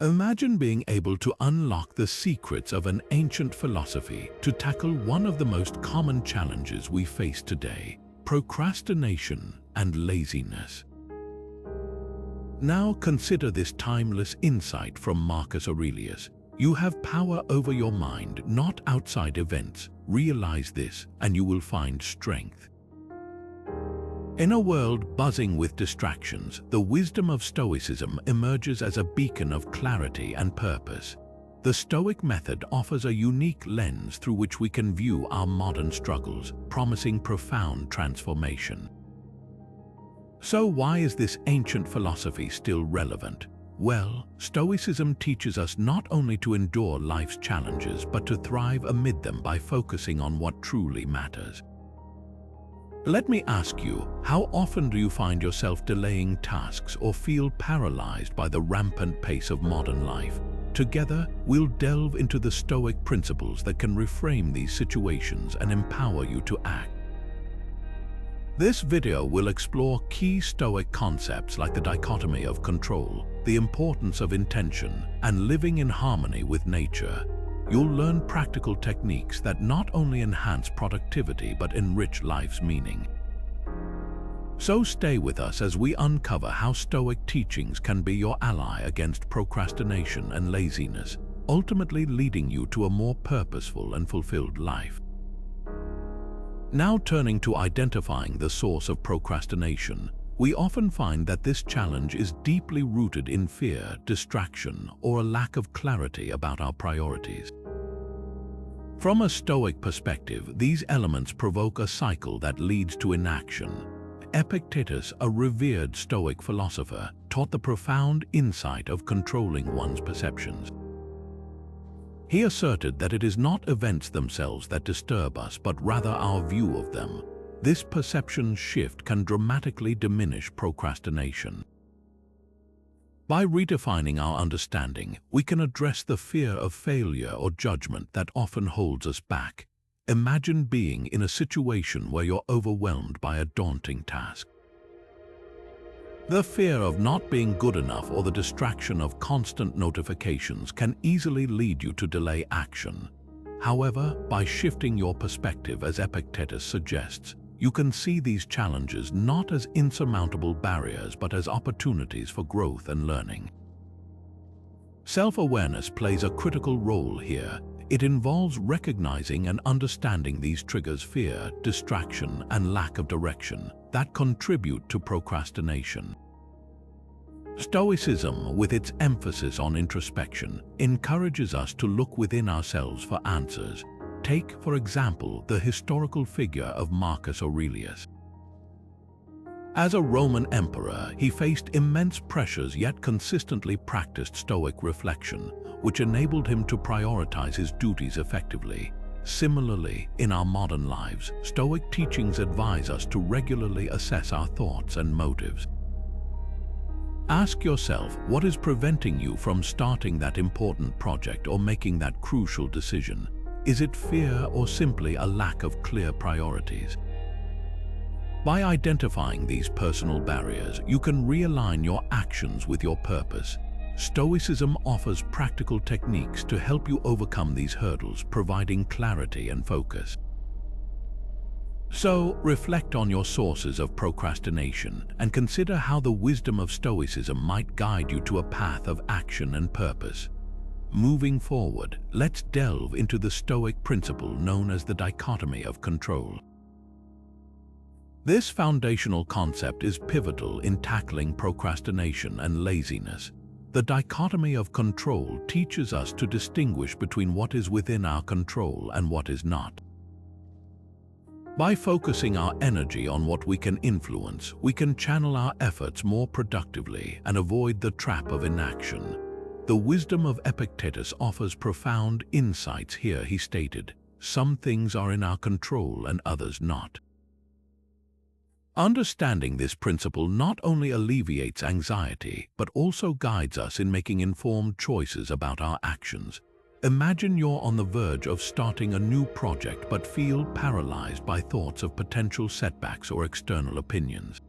Imagine being able to unlock the secrets of an ancient philosophy to tackle one of the most common challenges we face today: procrastination and laziness. Now consider this timeless insight from Marcus Aurelius. You have power over your mind, not outside events. Realize this, and you will find strength. In a world buzzing with distractions, the wisdom of Stoicism emerges as a beacon of clarity and purpose. The Stoic Method offers a unique lens through which we can view our modern struggles, promising profound transformation. So why is this ancient philosophy still relevant? Well, Stoicism teaches us not only to endure life's challenges, but to thrive amid them by focusing on what truly matters. Let me ask you, how often do you find yourself delaying tasks or feel paralyzed by the rampant pace of modern life? Together, we'll delve into the Stoic principles that can reframe these situations and empower you to act. This video will explore key Stoic concepts like the dichotomy of control, the importance of intention, and living in harmony with nature. You'll learn practical techniques that not only enhance productivity but enrich life's meaning. So stay with us as we uncover how Stoic teachings can be your ally against procrastination and laziness, ultimately leading you to a more purposeful and fulfilled life. Now turning to identifying the source of procrastination, we often find that this challenge is deeply rooted in fear, distraction, or a lack of clarity about our priorities. From a Stoic perspective, these elements provoke a cycle that leads to inaction. Epictetus, a revered Stoic philosopher, taught the profound insight of controlling one's perceptions. He asserted that it is not events themselves that disturb us, but rather our view of them. This perception shift can dramatically diminish procrastination. By redefining our understanding, we can address the fear of failure or judgment that often holds us back. Imagine being in a situation where you're overwhelmed by a daunting task. The fear of not being good enough or the distraction of constant notifications can easily lead you to delay action. However, by shifting your perspective, as Epictetus suggests, you can see these challenges not as insurmountable barriers but as opportunities for growth and learning. Self-awareness plays a critical role here. It involves recognizing and understanding these triggers: fear, distraction, and lack of direction that contribute to procrastination. Stoicism, with its emphasis on introspection, encourages us to look within ourselves for answers. Take, for example, the historical figure of Marcus Aurelius. As a Roman emperor, he faced immense pressures yet consistently practiced Stoic reflection, which enabled him to prioritize his duties effectively. Similarly, in our modern lives, Stoic teachings advise us to regularly assess our thoughts and motives. Ask yourself, what is preventing you from starting that important project or making that crucial decision? Is it fear or simply a lack of clear priorities? By identifying these personal barriers, you can realign your actions with your purpose. Stoicism offers practical techniques to help you overcome these hurdles, providing clarity and focus. So, reflect on your sources of procrastination and consider how the wisdom of Stoicism might guide you to a path of action and purpose. Moving forward, let's delve into the Stoic principle known as the Dichotomy of Control. This foundational concept is pivotal in tackling procrastination and laziness. The dichotomy of control teaches us to distinguish between what is within our control and what is not. By focusing our energy on what we can influence, we can channel our efforts more productively and avoid the trap of inaction. The wisdom of Epictetus offers profound insights here. He stated, "Some things are in our control and others not." Understanding this principle not only alleviates anxiety, but also guides us in making informed choices about our actions. Imagine you're on the verge of starting a new project but feel paralyzed by thoughts of potential setbacks or external opinions.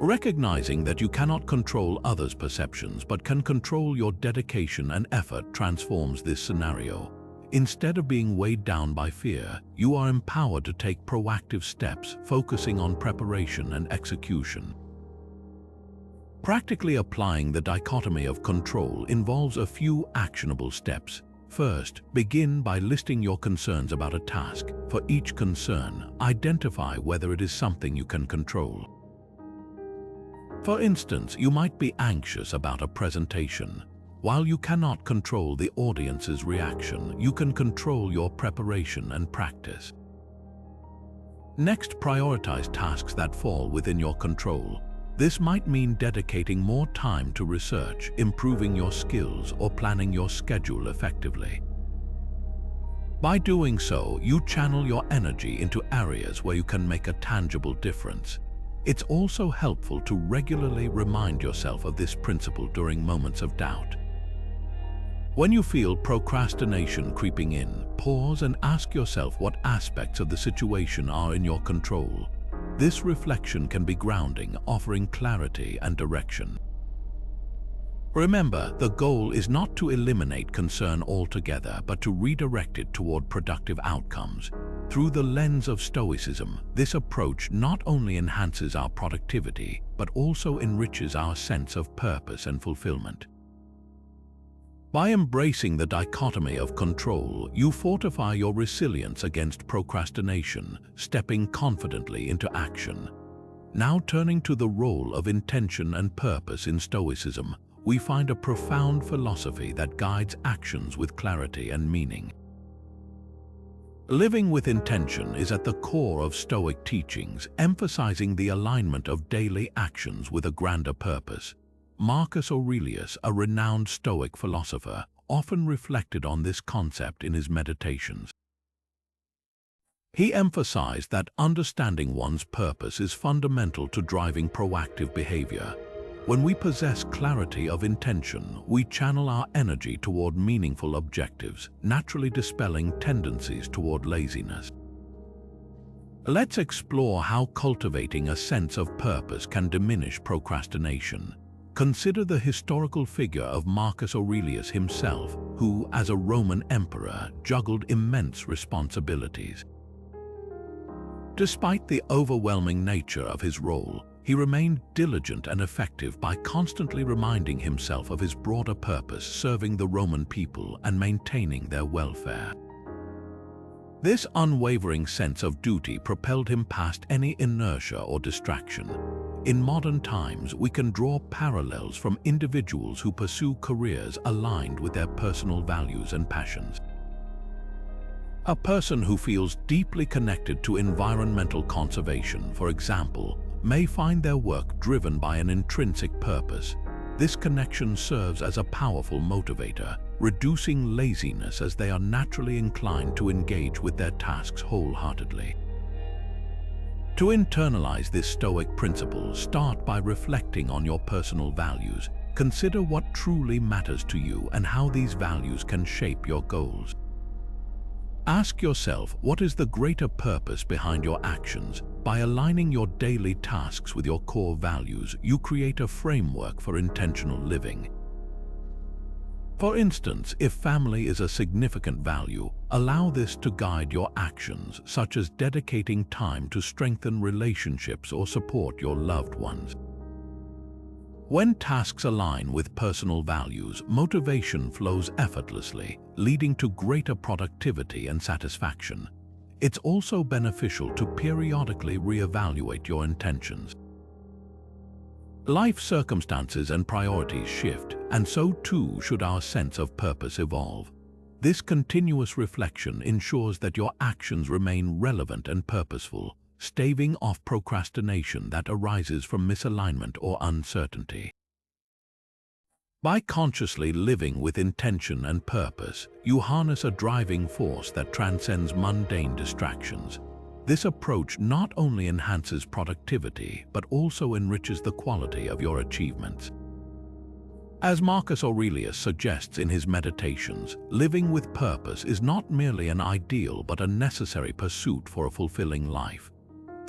Recognizing that you cannot control others' perceptions but can control your dedication and effort transforms this scenario. Instead of being weighed down by fear, you are empowered to take proactive steps, focusing on preparation and execution. Practically applying the dichotomy of control involves a few actionable steps. First, begin by listing your concerns about a task. For each concern, identify whether it is something you can control. For instance, you might be anxious about a presentation. While you cannot control the audience's reaction, you can control your preparation and practice. Next, prioritize tasks that fall within your control. This might mean dedicating more time to research, improving your skills, or planning your schedule effectively. By doing so, you channel your energy into areas where you can make a tangible difference. It's also helpful to regularly remind yourself of this principle during moments of doubt. When you feel procrastination creeping in, pause and ask yourself what aspects of the situation are in your control. This reflection can be grounding, offering clarity and direction. Remember, the goal is not to eliminate concern altogether, but to redirect it toward productive outcomes. Through the lens of Stoicism, this approach not only enhances our productivity, but also enriches our sense of purpose and fulfillment. By embracing the dichotomy of control, you fortify your resilience against procrastination, stepping confidently into action. Now turning to the role of intention and purpose in Stoicism, we find a profound philosophy that guides actions with clarity and meaning. Living with intention is at the core of Stoic teachings, emphasizing the alignment of daily actions with a grander purpose. Marcus Aurelius, a renowned Stoic philosopher, often reflected on this concept in his meditations. He emphasized that understanding one's purpose is fundamental to driving proactive behavior. When we possess clarity of intention, we channel our energy toward meaningful objectives, naturally dispelling tendencies toward laziness. Let's explore how cultivating a sense of purpose can diminish procrastination. Consider the historical figure of Marcus Aurelius himself, who, as a Roman emperor, juggled immense responsibilities. Despite the overwhelming nature of his role, he remained diligent and effective by constantly reminding himself of his broader purpose, serving the Roman people and maintaining their welfare. This unwavering sense of duty propelled him past any inertia or distraction. In modern times, we can draw parallels from individuals who pursue careers aligned with their personal values and passions. A person who feels deeply connected to environmental conservation, for example, may find their work driven by an intrinsic purpose. This connection serves as a powerful motivator, reducing laziness as they are naturally inclined to engage with their tasks wholeheartedly. To internalize this Stoic principle, start by reflecting on your personal values. Consider what truly matters to you and how these values can shape your goals. Ask yourself, what is the greater purpose behind your actions? By aligning your daily tasks with your core values, you create a framework for intentional living. For instance, if family is a significant value, allow this to guide your actions, such as dedicating time to strengthen relationships or support your loved ones. When tasks align with personal values, motivation flows effortlessly, leading to greater productivity and satisfaction. It's also beneficial to periodically reevaluate your intentions. Life circumstances and priorities shift, and so too should our sense of purpose evolve. This continuous reflection ensures that your actions remain relevant and purposeful, staving off procrastination that arises from misalignment or uncertainty. By consciously living with intention and purpose, you harness a driving force that transcends mundane distractions. This approach not only enhances productivity, but also enriches the quality of your achievements. As Marcus Aurelius suggests in his meditations, living with purpose is not merely an ideal but a necessary pursuit for a fulfilling life.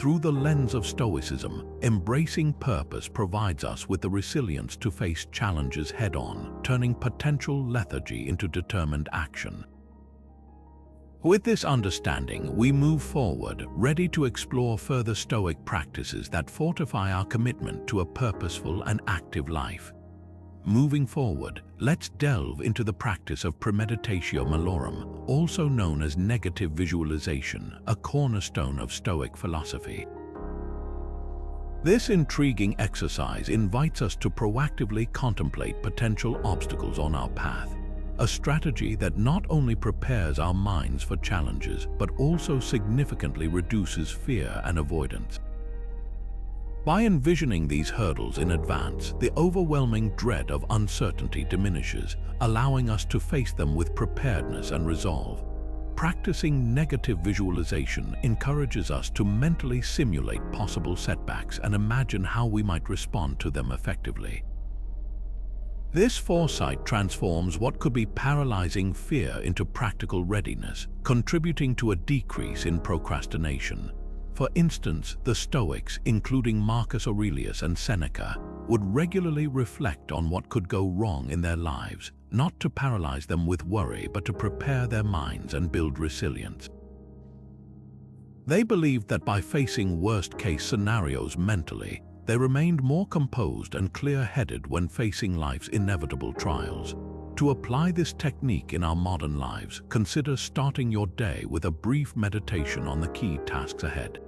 Through the lens of Stoicism, embracing purpose provides us with the resilience to face challenges head-on, turning potential lethargy into determined action. With this understanding, we move forward, ready to explore further Stoic practices that fortify our commitment to a purposeful and active life. Moving forward, let's delve into the practice of Premeditatio Malorum, also known as negative visualization, a cornerstone of Stoic philosophy. This intriguing exercise invites us to proactively contemplate potential obstacles on our path, a strategy that not only prepares our minds for challenges, but also significantly reduces fear and avoidance. By envisioning these hurdles in advance, the overwhelming dread of uncertainty diminishes, allowing us to face them with preparedness and resolve. Practicing negative visualization encourages us to mentally simulate possible setbacks and imagine how we might respond to them effectively. This foresight transforms what could be paralyzing fear into practical readiness, contributing to a decrease in procrastination. For instance, the Stoics, including Marcus Aurelius and Seneca, would regularly reflect on what could go wrong in their lives, not to paralyze them with worry, but to prepare their minds and build resilience. They believed that by facing worst-case scenarios mentally, they remained more composed and clear-headed when facing life's inevitable trials. To apply this technique in our modern lives, consider starting your day with a brief meditation on the key tasks ahead.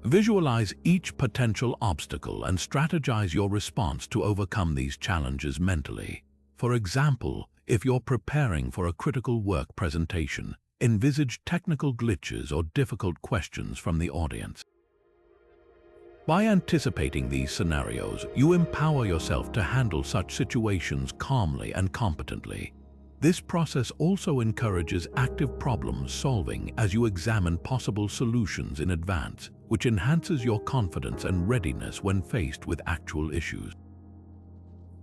Visualize each potential obstacle and strategize your response to overcome these challenges mentally. For example, if you're preparing for a critical work presentation, envisage technical glitches or difficult questions from the audience. By anticipating these scenarios, you empower yourself to handle such situations calmly and competently. This process also encourages active problem solving as you examine possible solutions in advance, which enhances your confidence and readiness when faced with actual issues.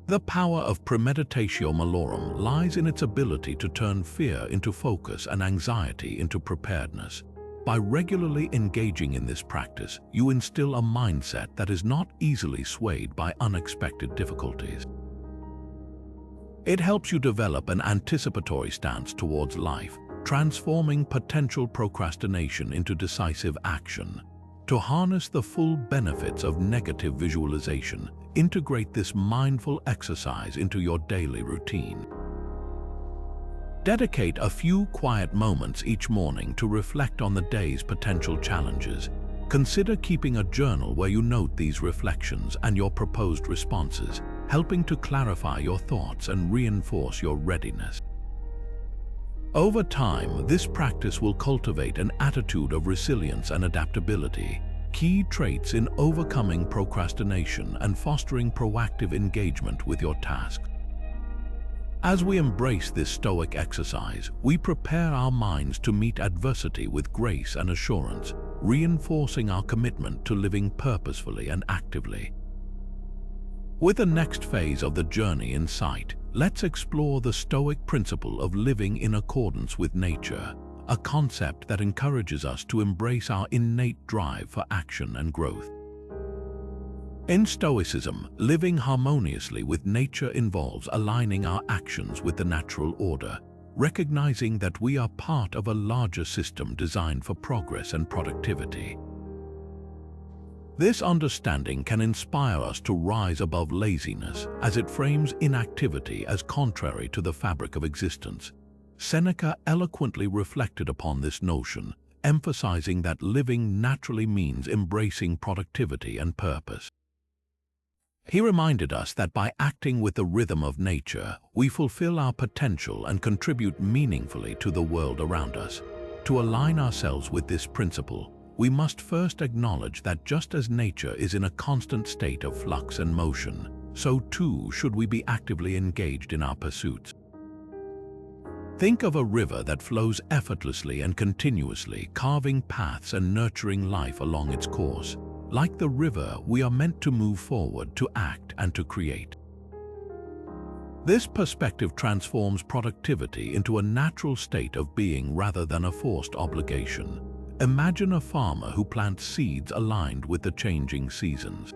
The power of Premeditatio Malorum lies in its ability to turn fear into focus and anxiety into preparedness. By regularly engaging in this practice, you instill a mindset that is not easily swayed by unexpected difficulties. It helps you develop an anticipatory stance towards life, transforming potential procrastination into decisive action. To harness the full benefits of negative visualization, integrate this mindful exercise into your daily routine. Dedicate a few quiet moments each morning to reflect on the day's potential challenges. Consider keeping a journal where you note these reflections and your proposed responses, helping to clarify your thoughts and reinforce your readiness. Over time, this practice will cultivate an attitude of resilience and adaptability, key traits in overcoming procrastination and fostering proactive engagement with your tasks. As we embrace this Stoic exercise, we prepare our minds to meet adversity with grace and assurance, reinforcing our commitment to living purposefully and actively. With the next phase of the journey in sight, let's explore the Stoic principle of living in accordance with nature, a concept that encourages us to embrace our innate drive for action and growth. In Stoicism, living harmoniously with nature involves aligning our actions with the natural order, recognizing that we are part of a larger system designed for progress and productivity. This understanding can inspire us to rise above laziness, as it frames inactivity as contrary to the fabric of existence. Seneca eloquently reflected upon this notion, emphasizing that living naturally means embracing productivity and purpose. He reminded us that by acting with the rhythm of nature, we fulfill our potential and contribute meaningfully to the world around us. To align ourselves with this principle, we must first acknowledge that just as nature is in a constant state of flux and motion, so too should we be actively engaged in our pursuits. Think of a river that flows effortlessly and continuously, carving paths and nurturing life along its course. Like the river, we are meant to move forward, to act and to create. This perspective transforms productivity into a natural state of being rather than a forced obligation. Imagine a farmer who plants seeds aligned with the changing seasons.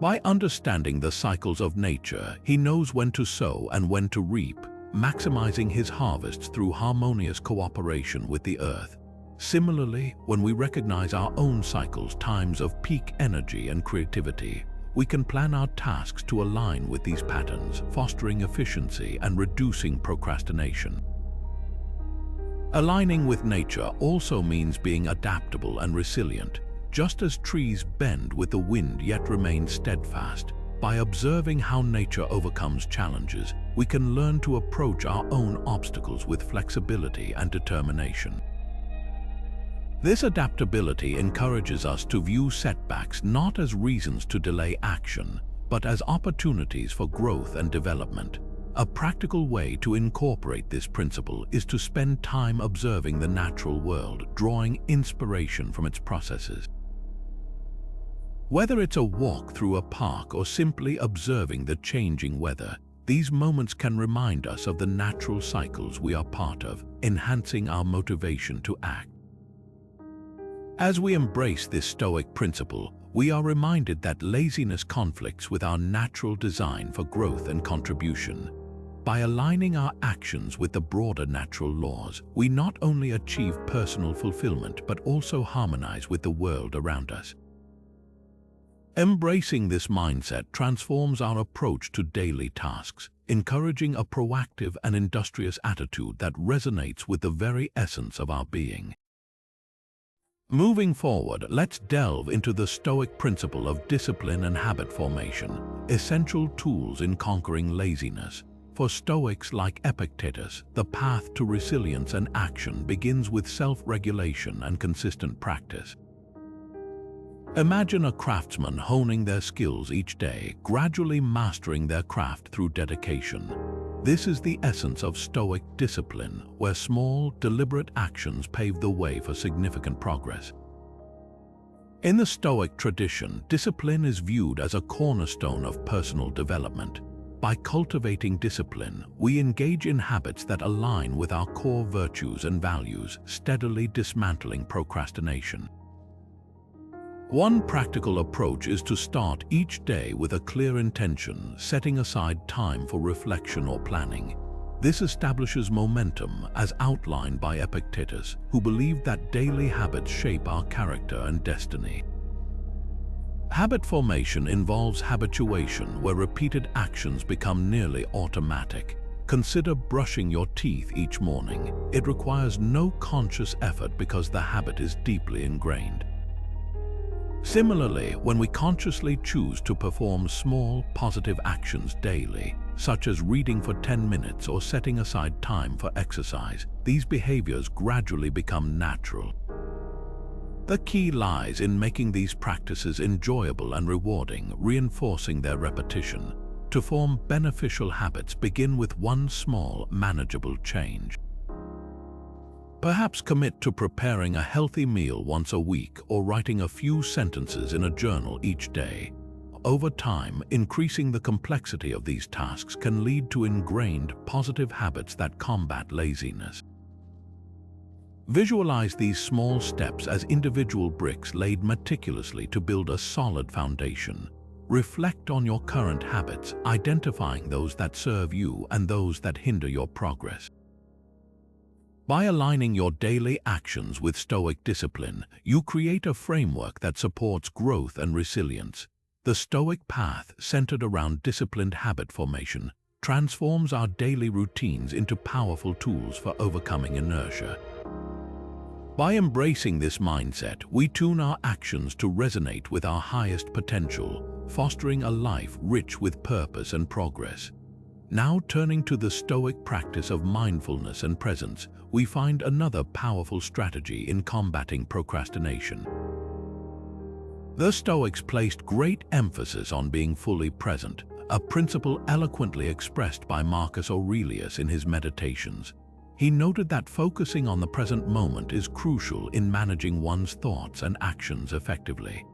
By understanding the cycles of nature, he knows when to sow and when to reap, maximizing his harvests through harmonious cooperation with the earth. Similarly, when we recognize our own cycles, times of peak energy and creativity, we can plan our tasks to align with these patterns, fostering efficiency and reducing procrastination. Aligning with nature also means being adaptable and resilient. Just as trees bend with the wind yet remain steadfast, by observing how nature overcomes challenges, we can learn to approach our own obstacles with flexibility and determination. This adaptability encourages us to view setbacks not as reasons to delay action, but as opportunities for growth and development. A practical way to incorporate this principle is to spend time observing the natural world, drawing inspiration from its processes. Whether it's a walk through a park or simply observing the changing weather, these moments can remind us of the natural cycles we are part of, enhancing our motivation to act. As we embrace this Stoic principle, we are reminded that laziness conflicts with our natural design for growth and contribution. By aligning our actions with the broader natural laws, we not only achieve personal fulfillment but also harmonize with the world around us. Embracing this mindset transforms our approach to daily tasks, encouraging a proactive and industrious attitude that resonates with the very essence of our being. Moving forward, let's delve into the Stoic principle of discipline and habit formation, essential tools in conquering laziness. For Stoics like Epictetus, the path to resilience and action begins with self-regulation and consistent practice. Imagine a craftsman honing their skills each day, gradually mastering their craft through dedication. This is the essence of Stoic discipline, where small, deliberate actions pave the way for significant progress. In the Stoic tradition, discipline is viewed as a cornerstone of personal development. By cultivating discipline, we engage in habits that align with our core virtues and values, steadily dismantling procrastination. One practical approach is to start each day with a clear intention, setting aside time for reflection or planning. This establishes momentum, as outlined by Epictetus, who believed that daily habits shape our character and destiny. Habit formation involves habituation, where repeated actions become nearly automatic. Consider brushing your teeth each morning. It requires no conscious effort because the habit is deeply ingrained. Similarly, when we consciously choose to perform small, positive actions daily, such as reading for 10 minutes or setting aside time for exercise, these behaviors gradually become natural. The key lies in making these practices enjoyable and rewarding, reinforcing their repetition. To form beneficial habits, begin with one small, manageable change. Perhaps commit to preparing a healthy meal once a week or writing a few sentences in a journal each day. Over time, increasing the complexity of these tasks can lead to ingrained, positive habits that combat laziness. Visualize these small steps as individual bricks laid meticulously to build a solid foundation. Reflect on your current habits, identifying those that serve you and those that hinder your progress. By aligning your daily actions with Stoic discipline, you create a framework that supports growth and resilience. The Stoic path, centered around disciplined habit formation, transforms our daily routines into powerful tools for overcoming inertia. By embracing this mindset, we tune our actions to resonate with our highest potential, fostering a life rich with purpose and progress. Now turning to the Stoic practice of mindfulness and presence, we find another powerful strategy in combating procrastination. The Stoics placed great emphasis on being fully present, a principle eloquently expressed by Marcus Aurelius in his Meditations. He noted that focusing on the present moment is crucial in managing one's thoughts and actions effectively.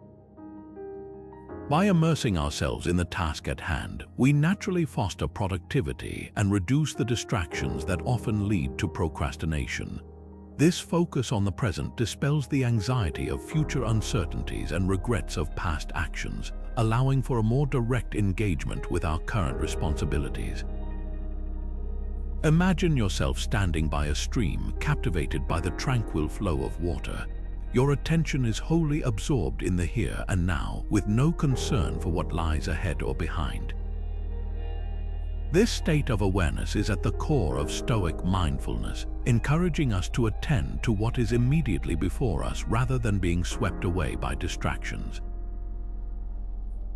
By immersing ourselves in the task at hand, we naturally foster productivity and reduce the distractions that often lead to procrastination. This focus on the present dispels the anxiety of future uncertainties and regrets of past actions, allowing for a more direct engagement with our current responsibilities. Imagine yourself standing by a stream, captivated by the tranquil flow of water. Your attention is wholly absorbed in the here and now, with no concern for what lies ahead or behind. This state of awareness is at the core of Stoic mindfulness, encouraging us to attend to what is immediately before us rather than being swept away by distractions.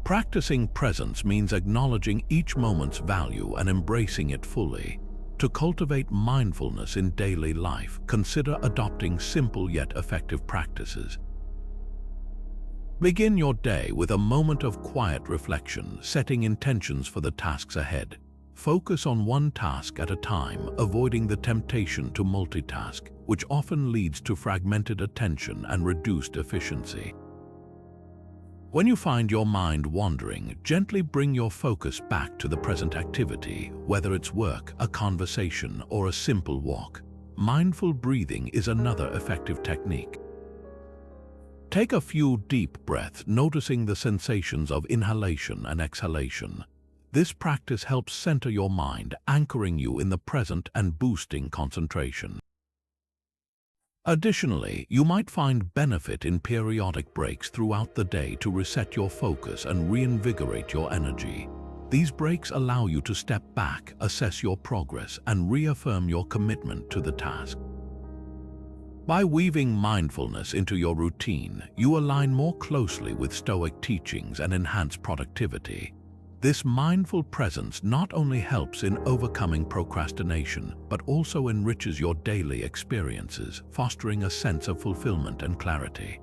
Practicing presence means acknowledging each moment's value and embracing it fully. To cultivate mindfulness in daily life, consider adopting simple yet effective practices. Begin your day with a moment of quiet reflection, setting intentions for the tasks ahead. Focus on one task at a time, avoiding the temptation to multitask, which often leads to fragmented attention and reduced efficiency. When you find your mind wandering, gently bring your focus back to the present activity, whether it's work, a conversation, or a simple walk. Mindful breathing is another effective technique. Take a few deep breaths, noticing the sensations of inhalation and exhalation. This practice helps center your mind, anchoring you in the present and boosting concentration. Additionally, you might find benefit in periodic breaks throughout the day to reset your focus and reinvigorate your energy. These breaks allow you to step back, assess your progress, and reaffirm your commitment to the task. By weaving mindfulness into your routine, you align more closely with Stoic teachings and enhance productivity. This mindful presence not only helps in overcoming procrastination, but also enriches your daily experiences, fostering a sense of fulfillment and clarity.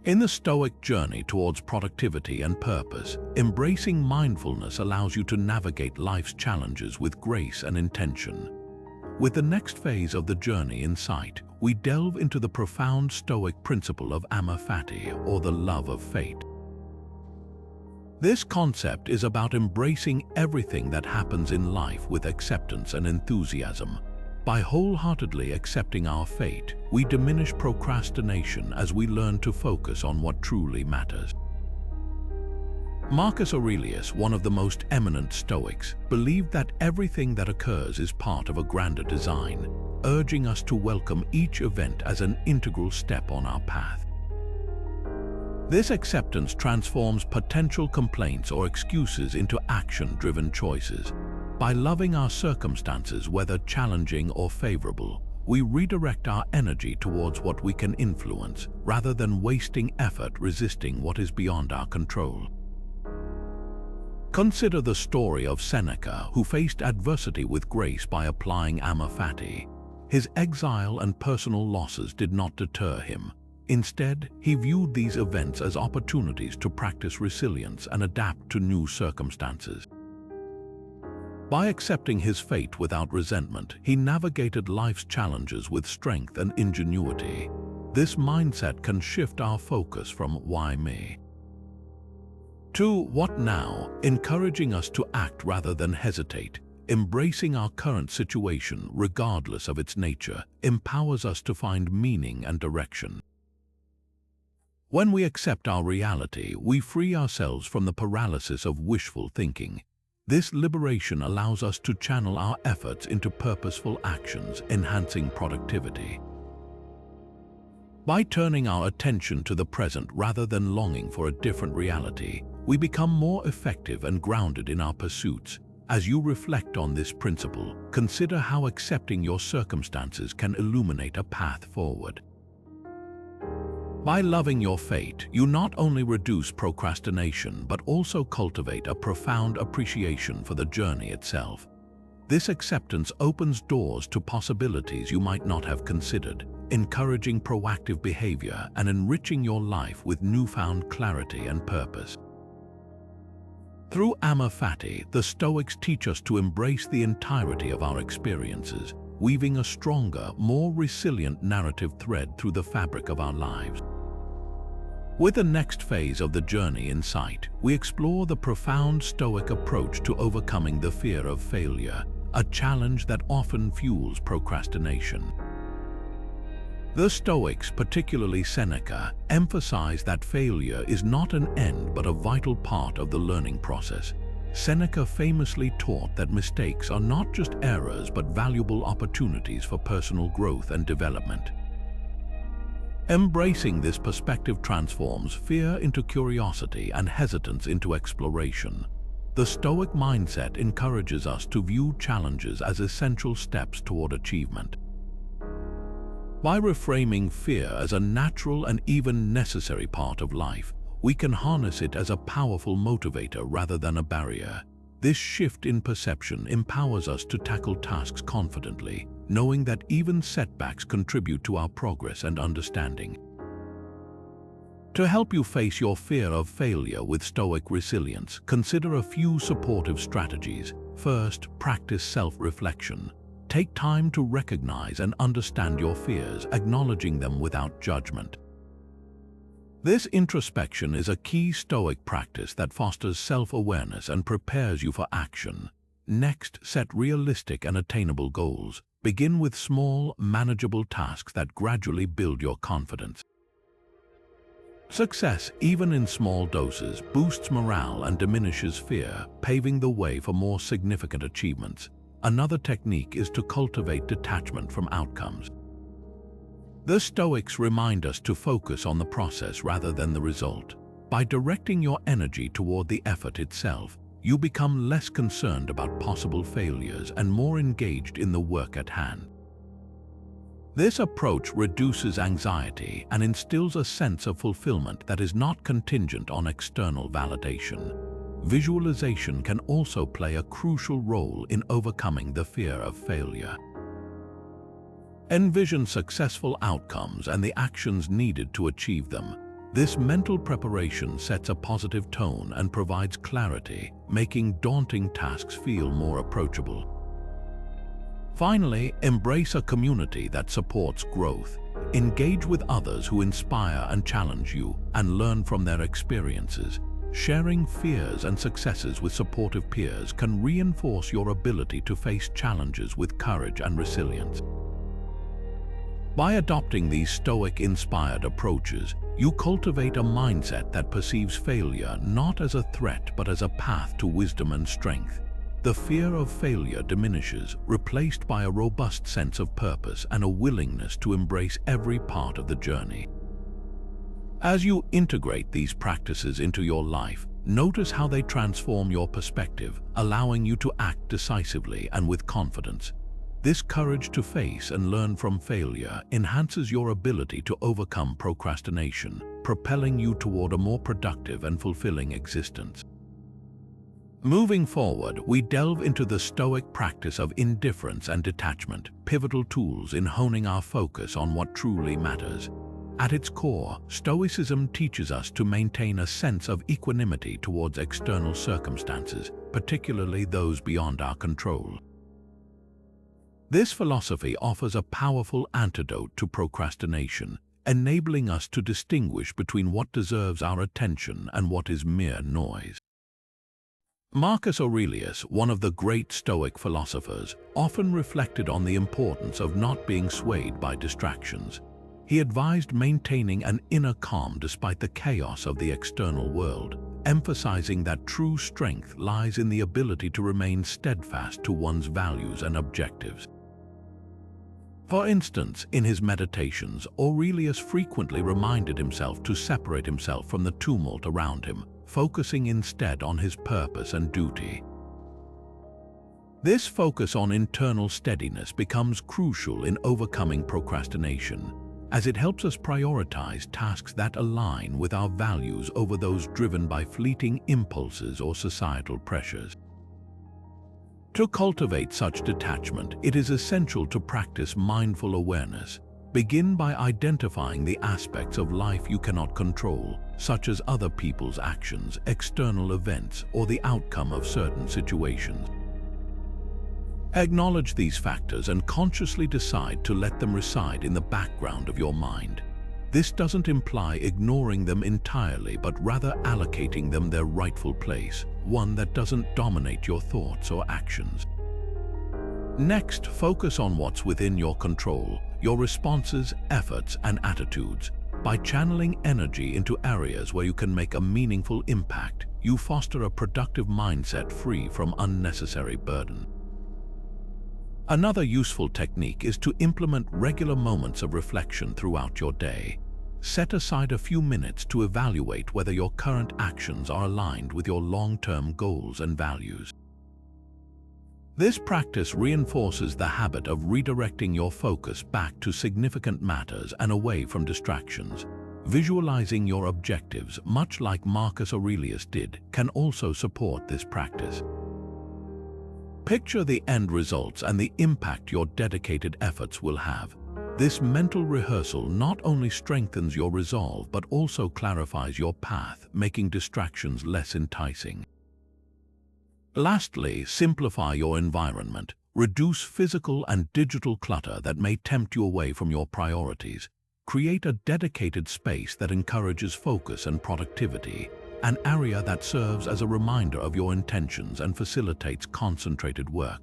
In the Stoic journey towards productivity and purpose, embracing mindfulness allows you to navigate life's challenges with grace and intention. With the next phase of the journey in sight, we delve into the profound Stoic principle of Amor Fati, or the love of fate. This concept is about embracing everything that happens in life with acceptance and enthusiasm. By wholeheartedly accepting our fate, we diminish procrastination as we learn to focus on what truly matters. Marcus Aurelius, one of the most eminent Stoics, believed that everything that occurs is part of a grander design, urging us to welcome each event as an integral step on our path. This acceptance transforms potential complaints or excuses into action-driven choices. By loving our circumstances, whether challenging or favorable, we redirect our energy towards what we can influence, rather than wasting effort resisting what is beyond our control. Consider the story of Seneca, who faced adversity with grace by applying Amor Fati. His exile and personal losses did not deter him. Instead, he viewed these events as opportunities to practice resilience and adapt to new circumstances. By accepting his fate without resentment, he navigated life's challenges with strength and ingenuity. This mindset can shift our focus from "why me?" to "what now?", encouraging us to act rather than hesitate. Embracing our current situation, regardless of its nature, empowers us to find meaning and direction. When we accept our reality, we free ourselves from the paralysis of wishful thinking. This liberation allows us to channel our efforts into purposeful actions, enhancing productivity. By turning our attention to the present rather than longing for a different reality, we become more effective and grounded in our pursuits. As you reflect on this principle, consider how accepting your circumstances can illuminate a path forward. By loving your fate, you not only reduce procrastination but also cultivate a profound appreciation for the journey itself. This acceptance opens doors to possibilities you might not have considered, encouraging proactive behavior and enriching your life with newfound clarity and purpose. Through Amor Fati, the Stoics teach us to embrace the entirety of our experiences, weaving a stronger, more resilient narrative thread through the fabric of our lives. With the next phase of the journey in sight, we explore the profound Stoic approach to overcoming the fear of failure, a challenge that often fuels procrastination. The Stoics, particularly Seneca, emphasize that failure is not an end but a vital part of the learning process. Seneca famously taught that mistakes are not just errors but valuable opportunities for personal growth and development. Embracing this perspective transforms fear into curiosity and hesitance into exploration. The Stoic mindset encourages us to view challenges as essential steps toward achievement. By reframing fear as a natural and even necessary part of life, we can harness it as a powerful motivator rather than a barrier. This shift in perception empowers us to tackle tasks confidently, knowing that even setbacks contribute to our progress and understanding. To help you face your fear of failure with Stoic resilience, consider a few supportive strategies. First, practice self-reflection. Take time to recognize and understand your fears, acknowledging them without judgment. This introspection is a key Stoic practice that fosters self-awareness and prepares you for action. Next, set realistic and attainable goals. Begin with small, manageable tasks that gradually build your confidence. Success, even in small doses, boosts morale and diminishes fear, paving the way for more significant achievements. Another technique is to cultivate detachment from outcomes. The Stoics remind us to focus on the process rather than the result. By directing your energy toward the effort itself, you become less concerned about possible failures and more engaged in the work at hand. This approach reduces anxiety and instills a sense of fulfillment that is not contingent on external validation. Visualization can also play a crucial role in overcoming the fear of failure. Envision successful outcomes and the actions needed to achieve them. This mental preparation sets a positive tone and provides clarity, making daunting tasks feel more approachable. Finally, embrace a community that supports growth. Engage with others who inspire and challenge you, and learn from their experiences. Sharing fears and successes with supportive peers can reinforce your ability to face challenges with courage and resilience. By adopting these Stoic-inspired approaches, you cultivate a mindset that perceives failure not as a threat but as a path to wisdom and strength. The fear of failure diminishes, replaced by a robust sense of purpose and a willingness to embrace every part of the journey. As you integrate these practices into your life, notice how they transform your perspective, allowing you to act decisively and with confidence. This courage to face and learn from failure enhances your ability to overcome procrastination, propelling you toward a more productive and fulfilling existence. Moving forward, we delve into the Stoic practice of indifference and detachment, pivotal tools in honing our focus on what truly matters. At its core, Stoicism teaches us to maintain a sense of equanimity towards external circumstances, particularly those beyond our control. This philosophy offers a powerful antidote to procrastination, enabling us to distinguish between what deserves our attention and what is mere noise. Marcus Aurelius, one of the great Stoic philosophers, often reflected on the importance of not being swayed by distractions. He advised maintaining an inner calm despite the chaos of the external world, emphasizing that true strength lies in the ability to remain steadfast to one's values and objectives. For instance, in his meditations, Aurelius frequently reminded himself to separate himself from the tumult around him, focusing instead on his purpose and duty. This focus on internal steadiness becomes crucial in overcoming procrastination, as it helps us prioritize tasks that align with our values over those driven by fleeting impulses or societal pressures. To cultivate such detachment, it is essential to practice mindful awareness. Begin by identifying the aspects of life you cannot control, such as other people's actions, external events, or the outcome of certain situations. Acknowledge these factors and consciously decide to let them reside in the background of your mind. This doesn't imply ignoring them entirely, but rather allocating them their rightful place, one that doesn't dominate your thoughts or actions. Next, focus on what's within your control, your responses, efforts, and attitudes. By channeling energy into areas where you can make a meaningful impact, you foster a productive mindset free from unnecessary burden. Another useful technique is to implement regular moments of reflection throughout your day. Set aside a few minutes to evaluate whether your current actions are aligned with your long-term goals and values. This practice reinforces the habit of redirecting your focus back to significant matters and away from distractions. Visualizing your objectives, much like Marcus Aurelius did, can also support this practice. Picture the end results and the impact your dedicated efforts will have. This mental rehearsal not only strengthens your resolve but also clarifies your path, making distractions less enticing. Lastly, simplify your environment. Reduce physical and digital clutter that may tempt you away from your priorities. Create a dedicated space that encourages focus and productivity, an area that serves as a reminder of your intentions and facilitates concentrated work.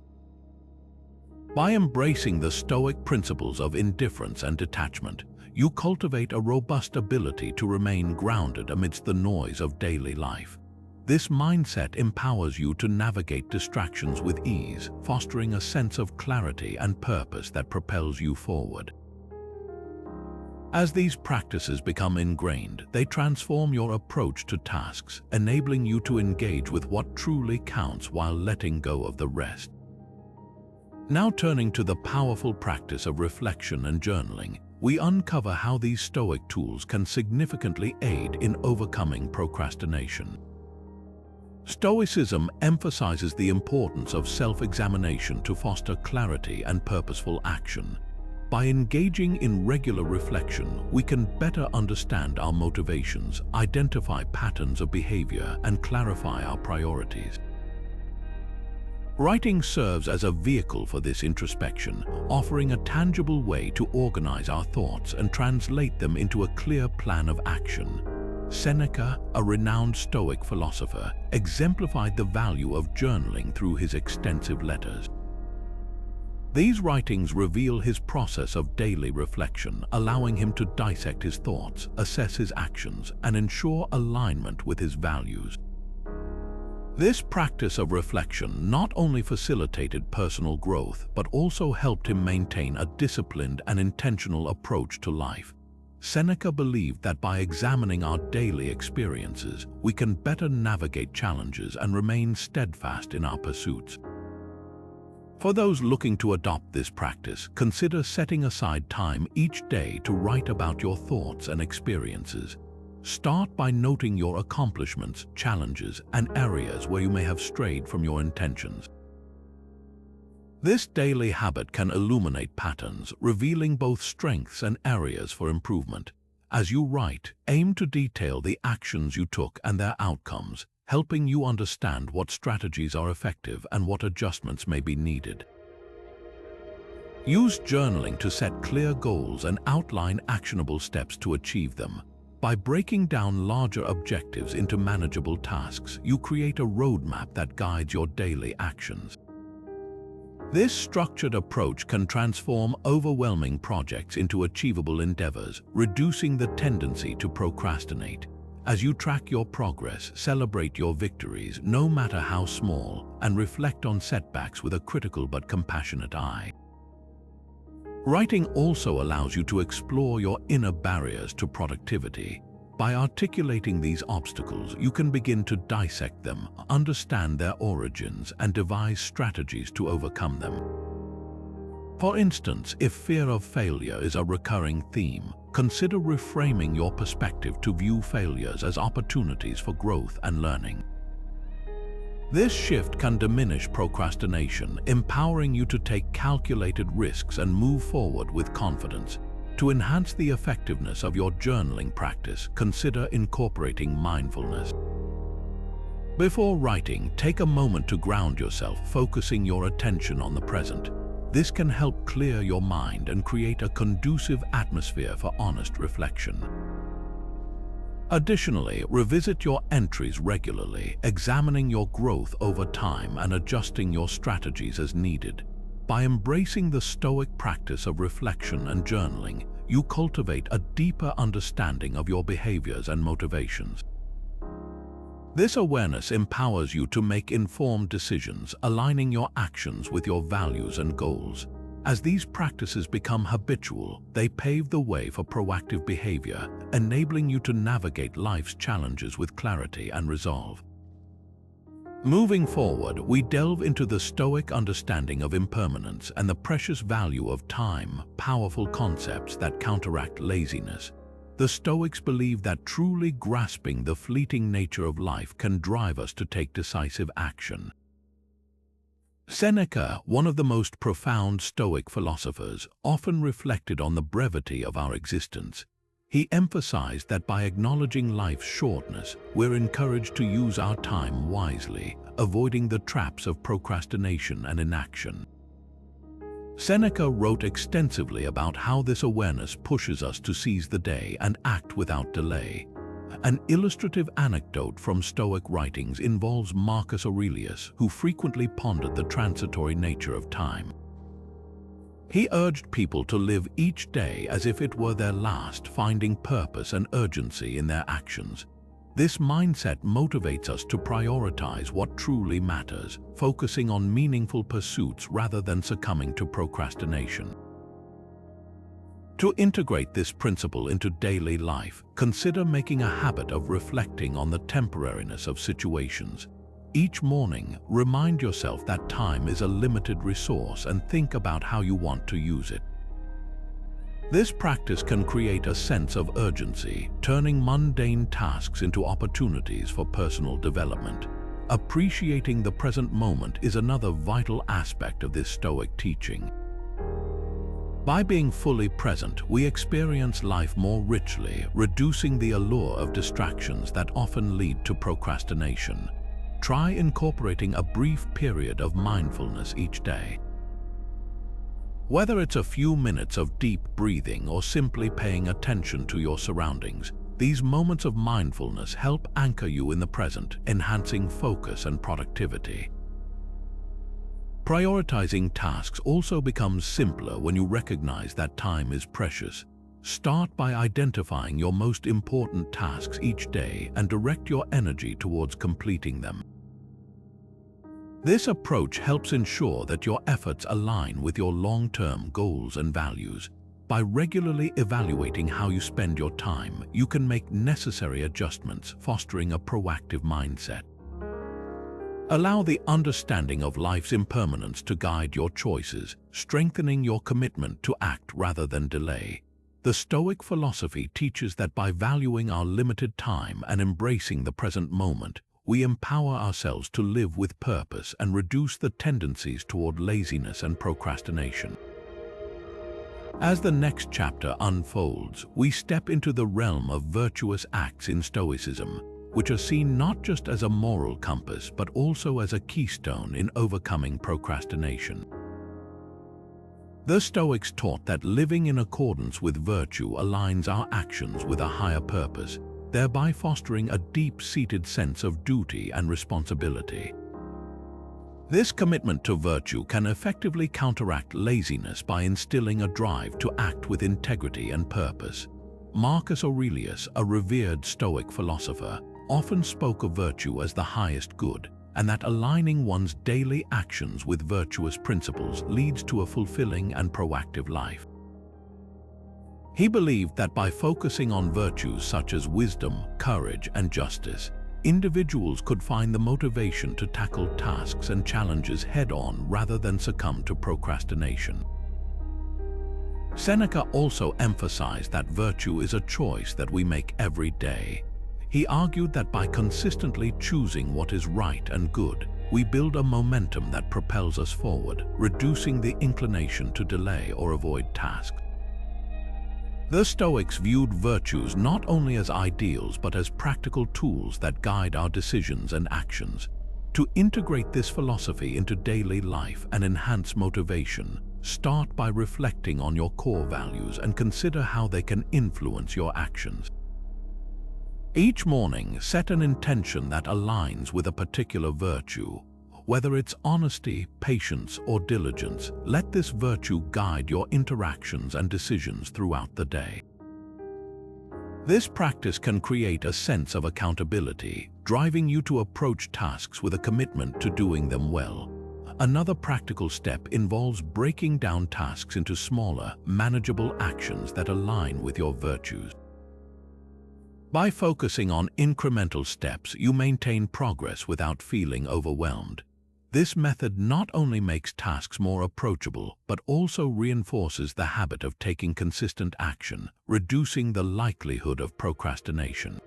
By embracing the Stoic principles of indifference and detachment, you cultivate a robust ability to remain grounded amidst the noise of daily life. This mindset empowers you to navigate distractions with ease, fostering a sense of clarity and purpose that propels you forward. As these practices become ingrained, they transform your approach to tasks, enabling you to engage with what truly counts while letting go of the rest. Now turning to the powerful practice of reflection and journaling, we uncover how these Stoic tools can significantly aid in overcoming procrastination. Stoicism emphasizes the importance of self-examination to foster clarity and purposeful action. By engaging in regular reflection, we can better understand our motivations, identify patterns of behavior, and clarify our priorities. Writing serves as a vehicle for this introspection, offering a tangible way to organize our thoughts and translate them into a clear plan of action. Seneca, a renowned Stoic philosopher, exemplified the value of journaling through his extensive letters. These writings reveal his process of daily reflection, allowing him to dissect his thoughts, assess his actions, and ensure alignment with his values. This practice of reflection not only facilitated personal growth, but also helped him maintain a disciplined and intentional approach to life. Seneca believed that by examining our daily experiences, we can better navigate challenges and remain steadfast in our pursuits. For those looking to adopt this practice, consider setting aside time each day to write about your thoughts and experiences. Start by noting your accomplishments, challenges, and areas where you may have strayed from your intentions. This daily habit can illuminate patterns, revealing both strengths and areas for improvement. As you write, aim to detail the actions you took and their outcomes, helping you understand what strategies are effective and what adjustments may be needed. Use journaling to set clear goals and outline actionable steps to achieve them. By breaking down larger objectives into manageable tasks, you create a roadmap that guides your daily actions. This structured approach can transform overwhelming projects into achievable endeavors, reducing the tendency to procrastinate. As you track your progress, celebrate your victories, no matter how small, and reflect on setbacks with a critical but compassionate eye. Writing also allows you to explore your inner barriers to productivity. By articulating these obstacles, you can begin to dissect them, understand their origins, and devise strategies to overcome them. For instance, if fear of failure is a recurring theme, consider reframing your perspective to view failures as opportunities for growth and learning. This shift can diminish procrastination, empowering you to take calculated risks and move forward with confidence. To enhance the effectiveness of your journaling practice, consider incorporating mindfulness. Before writing, take a moment to ground yourself, focusing your attention on the present. This can help clear your mind and create a conducive atmosphere for honest reflection. Additionally, revisit your entries regularly, examining your growth over time and adjusting your strategies as needed. By embracing the Stoic practice of reflection and journaling, you cultivate a deeper understanding of your behaviors and motivations. This awareness empowers you to make informed decisions, aligning your actions with your values and goals. As these practices become habitual, they pave the way for proactive behavior, enabling you to navigate life's challenges with clarity and resolve. Moving forward, we delve into the Stoic understanding of impermanence and the precious value of time, powerful concepts that counteract laziness. The Stoics believe that truly grasping the fleeting nature of life can drive us to take decisive action. Seneca, one of the most profound Stoic philosophers, often reflected on the brevity of our existence. He emphasized that by acknowledging life's shortness, we're encouraged to use our time wisely, avoiding the traps of procrastination and inaction. Seneca wrote extensively about how this awareness pushes us to seize the day and act without delay. An illustrative anecdote from Stoic writings involves Marcus Aurelius, who frequently pondered the transitory nature of time. He urged people to live each day as if it were their last, finding purpose and urgency in their actions. This mindset motivates us to prioritize what truly matters, focusing on meaningful pursuits rather than succumbing to procrastination. To integrate this principle into daily life, consider making a habit of reflecting on the temporariness of situations. Each morning, remind yourself that time is a limited resource and think about how you want to use it. This practice can create a sense of urgency, turning mundane tasks into opportunities for personal development. Appreciating the present moment is another vital aspect of this Stoic teaching. By being fully present, we experience life more richly, reducing the allure of distractions that often lead to procrastination. Try incorporating a brief period of mindfulness each day. Whether it's a few minutes of deep breathing or simply paying attention to your surroundings, these moments of mindfulness help anchor you in the present, enhancing focus and productivity. Prioritizing tasks also becomes simpler when you recognize that time is precious. Start by identifying your most important tasks each day and direct your energy towards completing them. This approach helps ensure that your efforts align with your long-term goals and values. By regularly evaluating how you spend your time, you can make necessary adjustments, fostering a proactive mindset. Allow the understanding of life's impermanence to guide your choices, strengthening your commitment to act rather than delay. The Stoic philosophy teaches that by valuing our limited time and embracing the present moment, we empower ourselves to live with purpose and reduce the tendencies toward laziness and procrastination. As the next chapter unfolds, we step into the realm of virtuous acts in Stoicism, which are seen not just as a moral compass but also as a keystone in overcoming procrastination. The Stoics taught that living in accordance with virtue aligns our actions with a higher purpose, thereby fostering a deep-seated sense of duty and responsibility. This commitment to virtue can effectively counteract laziness by instilling a drive to act with integrity and purpose. Marcus Aurelius, a revered Stoic philosopher, often spoke of virtue as the highest good, and that aligning one's daily actions with virtuous principles leads to a fulfilling and proactive life. He believed that by focusing on virtues such as wisdom, courage, and justice, individuals could find the motivation to tackle tasks and challenges head-on rather than succumb to procrastination. Seneca also emphasized that virtue is a choice that we make every day. He argued that by consistently choosing what is right and good, we build a momentum that propels us forward, reducing the inclination to delay or avoid tasks. The Stoics viewed virtues not only as ideals but as practical tools that guide our decisions and actions. To integrate this philosophy into daily life and enhance motivation, start by reflecting on your core values and consider how they can influence your actions. Each morning, set an intention that aligns with a particular virtue. Whether it's honesty, patience, or diligence, let this virtue guide your interactions and decisions throughout the day. This practice can create a sense of accountability, driving you to approach tasks with a commitment to doing them well. Another practical step involves breaking down tasks into smaller, manageable actions that align with your virtues. By focusing on incremental steps, you maintain progress without feeling overwhelmed. This method not only makes tasks more approachable, but also reinforces the habit of taking consistent action, reducing the likelihood of procrastination.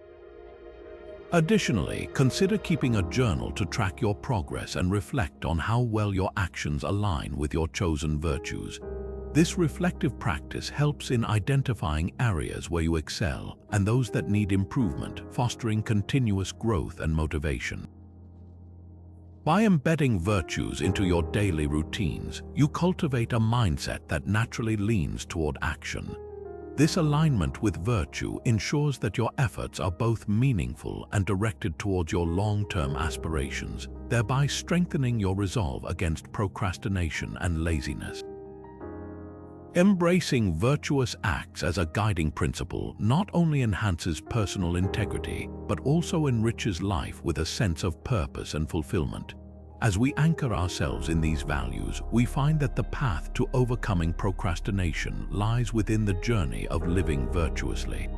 Additionally, consider keeping a journal to track your progress and reflect on how well your actions align with your chosen virtues. This reflective practice helps in identifying areas where you excel and those that need improvement, fostering continuous growth and motivation. By embedding virtues into your daily routines, you cultivate a mindset that naturally leans toward action. This alignment with virtue ensures that your efforts are both meaningful and directed towards your long-term aspirations, thereby strengthening your resolve against procrastination and laziness. Embracing virtuous acts as a guiding principle not only enhances personal integrity, but also enriches life with a sense of purpose and fulfillment. As we anchor ourselves in these values, we find that the path to overcoming procrastination lies within the journey of living virtuously.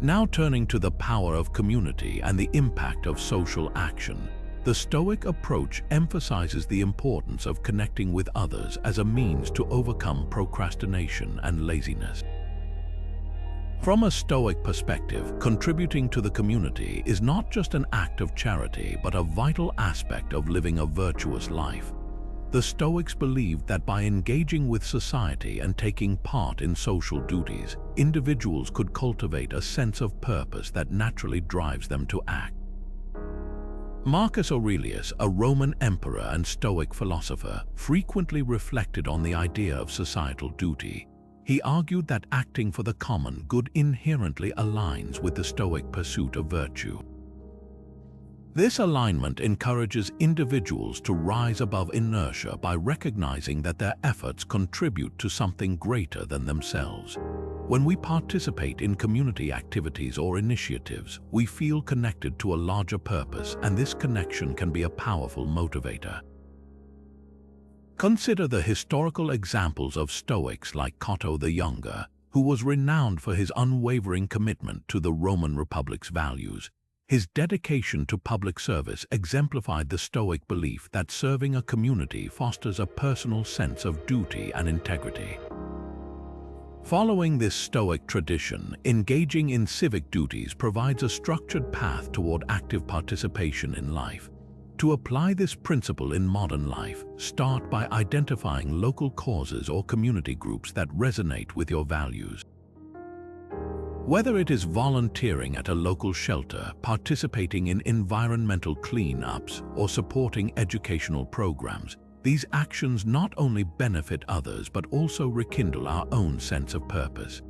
Now turning to the power of community and the impact of social action, the Stoic approach emphasizes the importance of connecting with others as a means to overcome procrastination and laziness. From a Stoic perspective, contributing to the community is not just an act of charity, but a vital aspect of living a virtuous life. The Stoics believed that by engaging with society and taking part in social duties, individuals could cultivate a sense of purpose that naturally drives them to act. Marcus Aurelius, a Roman emperor and Stoic philosopher, frequently reflected on the idea of societal duty. He argued that acting for the common good inherently aligns with the Stoic pursuit of virtue. This alignment encourages individuals to rise above inertia by recognizing that their efforts contribute to something greater than themselves. When we participate in community activities or initiatives, we feel connected to a larger purpose, and this connection can be a powerful motivator. Consider the historical examples of Stoics like Cato the Younger, who was renowned for his unwavering commitment to the Roman Republic's values. His dedication to public service exemplified the Stoic belief that serving a community fosters a personal sense of duty and integrity. Following this Stoic tradition, engaging in civic duties provides a structured path toward active participation in life. To apply this principle in modern life, start by identifying local causes or community groups that resonate with your values. Whether it is volunteering at a local shelter, participating in environmental cleanups, or supporting educational programs, these actions not only benefit others but also rekindle our own sense of purpose.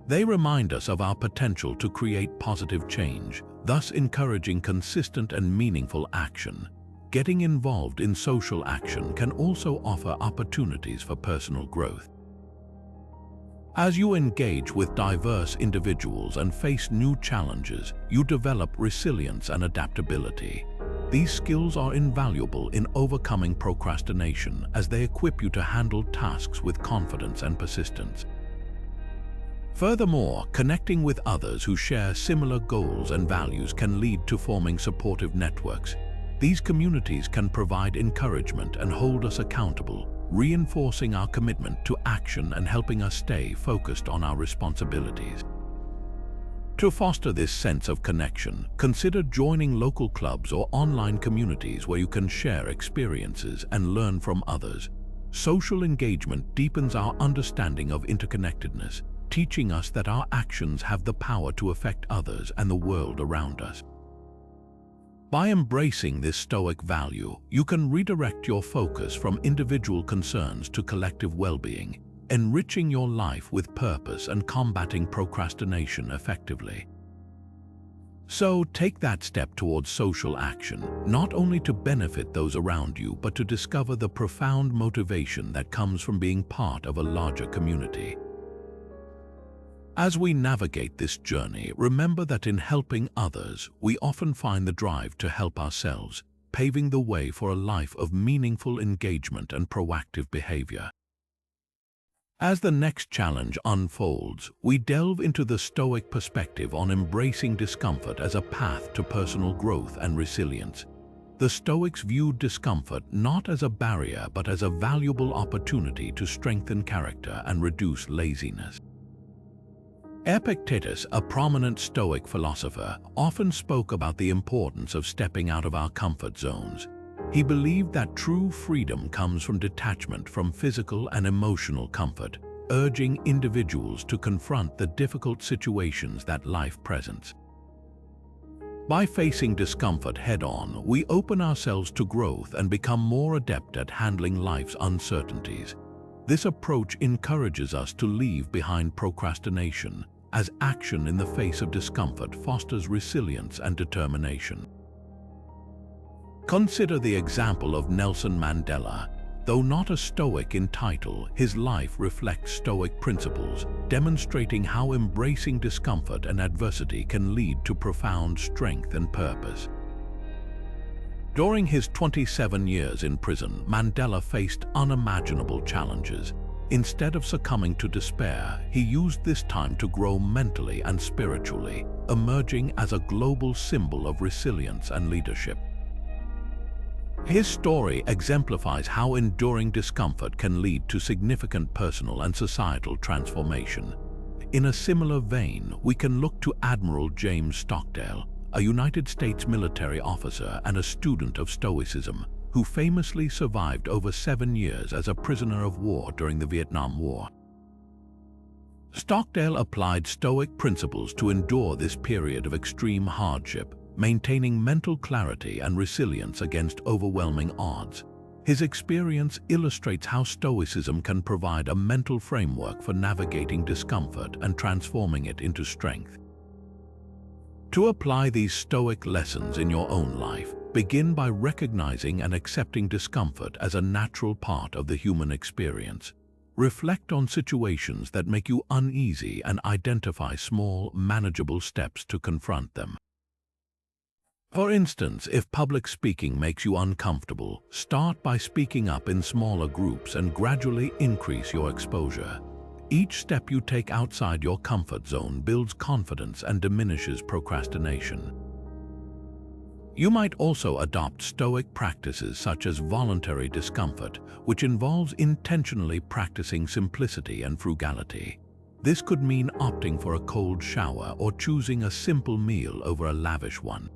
They remind us of our potential to create positive change, thus encouraging consistent and meaningful action. Getting involved in social action can also offer opportunities for personal growth. As you engage with diverse individuals and face new challenges, you develop resilience and adaptability. These skills are invaluable in overcoming procrastination as they equip you to handle tasks with confidence and persistence. Furthermore, connecting with others who share similar goals and values can lead to forming supportive networks. These communities can provide encouragement and hold us accountable, reinforcing our commitment to action and helping us stay focused on our responsibilities. To foster this sense of connection, consider joining local clubs or online communities where you can share experiences and learn from others. Social engagement deepens our understanding of interconnectedness, teaching us that our actions have the power to affect others and the world around us. By embracing this Stoic value, you can redirect your focus from individual concerns to collective well-being, enriching your life with purpose and combating procrastination effectively. So take that step towards social action, not only to benefit those around you, but to discover the profound motivation that comes from being part of a larger community. As we navigate this journey, remember that in helping others, we often find the drive to help ourselves, paving the way for a life of meaningful engagement and proactive behavior. As the next challenge unfolds, we delve into the Stoic perspective on embracing discomfort as a path to personal growth and resilience. The Stoics viewed discomfort not as a barrier but as a valuable opportunity to strengthen character and reduce laziness. Epictetus, a prominent Stoic philosopher, often spoke about the importance of stepping out of our comfort zones. He believed that true freedom comes from detachment from physical and emotional comfort, urging individuals to confront the difficult situations that life presents. By facing discomfort head-on, we open ourselves to growth and become more adept at handling life's uncertainties. This approach encourages us to leave behind procrastination, as action in the face of discomfort fosters resilience and determination. Consider the example of Nelson Mandela. Though not a Stoic in title, his life reflects Stoic principles, demonstrating how embracing discomfort and adversity can lead to profound strength and purpose. During his 27 years in prison, Mandela faced unimaginable challenges. Instead of succumbing to despair, he used this time to grow mentally and spiritually, emerging as a global symbol of resilience and leadership. His story exemplifies how enduring discomfort can lead to significant personal and societal transformation. In a similar vein, we can look to Admiral James Stockdale, a United States military officer and a student of Stoicism, who famously survived over 7 years as a prisoner of war during the Vietnam War. Stockdale applied Stoic principles to endure this period of extreme hardship, maintaining mental clarity and resilience against overwhelming odds. His experience illustrates how Stoicism can provide a mental framework for navigating discomfort and transforming it into strength. To apply these Stoic lessons in your own life, begin by recognizing and accepting discomfort as a natural part of the human experience. Reflect on situations that make you uneasy and identify small, manageable steps to confront them. For instance, if public speaking makes you uncomfortable, start by speaking up in smaller groups and gradually increase your exposure. Each step you take outside your comfort zone builds confidence and diminishes procrastination. You might also adopt Stoic practices such as voluntary discomfort, which involves intentionally practicing simplicity and frugality. This could mean opting for a cold shower or choosing a simple meal over a lavish one.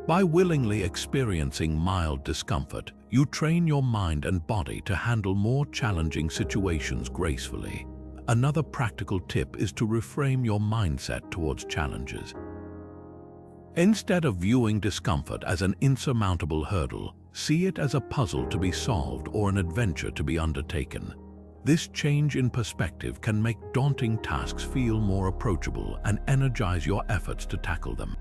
By willingly experiencing mild discomfort, you train your mind and body to handle more challenging situations gracefully. Another practical tip is to reframe your mindset towards challenges. Instead of viewing discomfort as an insurmountable hurdle, see it as a puzzle to be solved or an adventure to be undertaken. This change in perspective can make daunting tasks feel more approachable and energize your efforts to tackle them.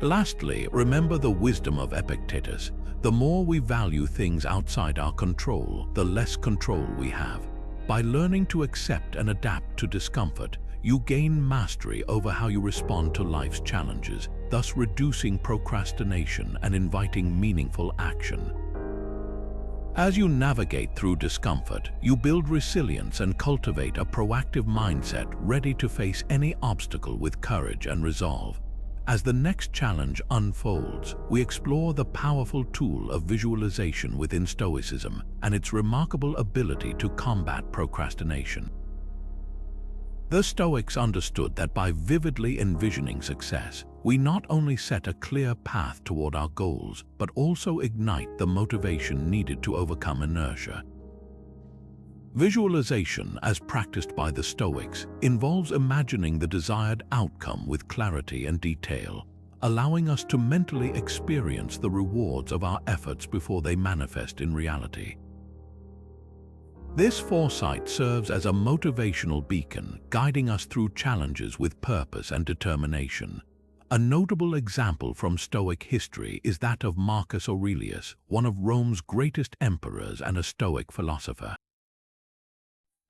Lastly, remember the wisdom of Epictetus. The more we value things outside our control, the less control we have. By learning to accept and adapt to discomfort, you gain mastery over how you respond to life's challenges, thus reducing procrastination and inviting meaningful action. As you navigate through discomfort, you build resilience and cultivate a proactive mindset ready to face any obstacle with courage and resolve. As the next challenge unfolds, we explore the powerful tool of visualization within Stoicism and its remarkable ability to combat procrastination. The Stoics understood that by vividly envisioning success, we not only set a clear path toward our goals, but also ignite the motivation needed to overcome inertia. Visualization, as practiced by the Stoics, involves imagining the desired outcome with clarity and detail, allowing us to mentally experience the rewards of our efforts before they manifest in reality. This foresight serves as a motivational beacon, guiding us through challenges with purpose and determination. A notable example from Stoic history is that of Marcus Aurelius, one of Rome's greatest emperors and a Stoic philosopher.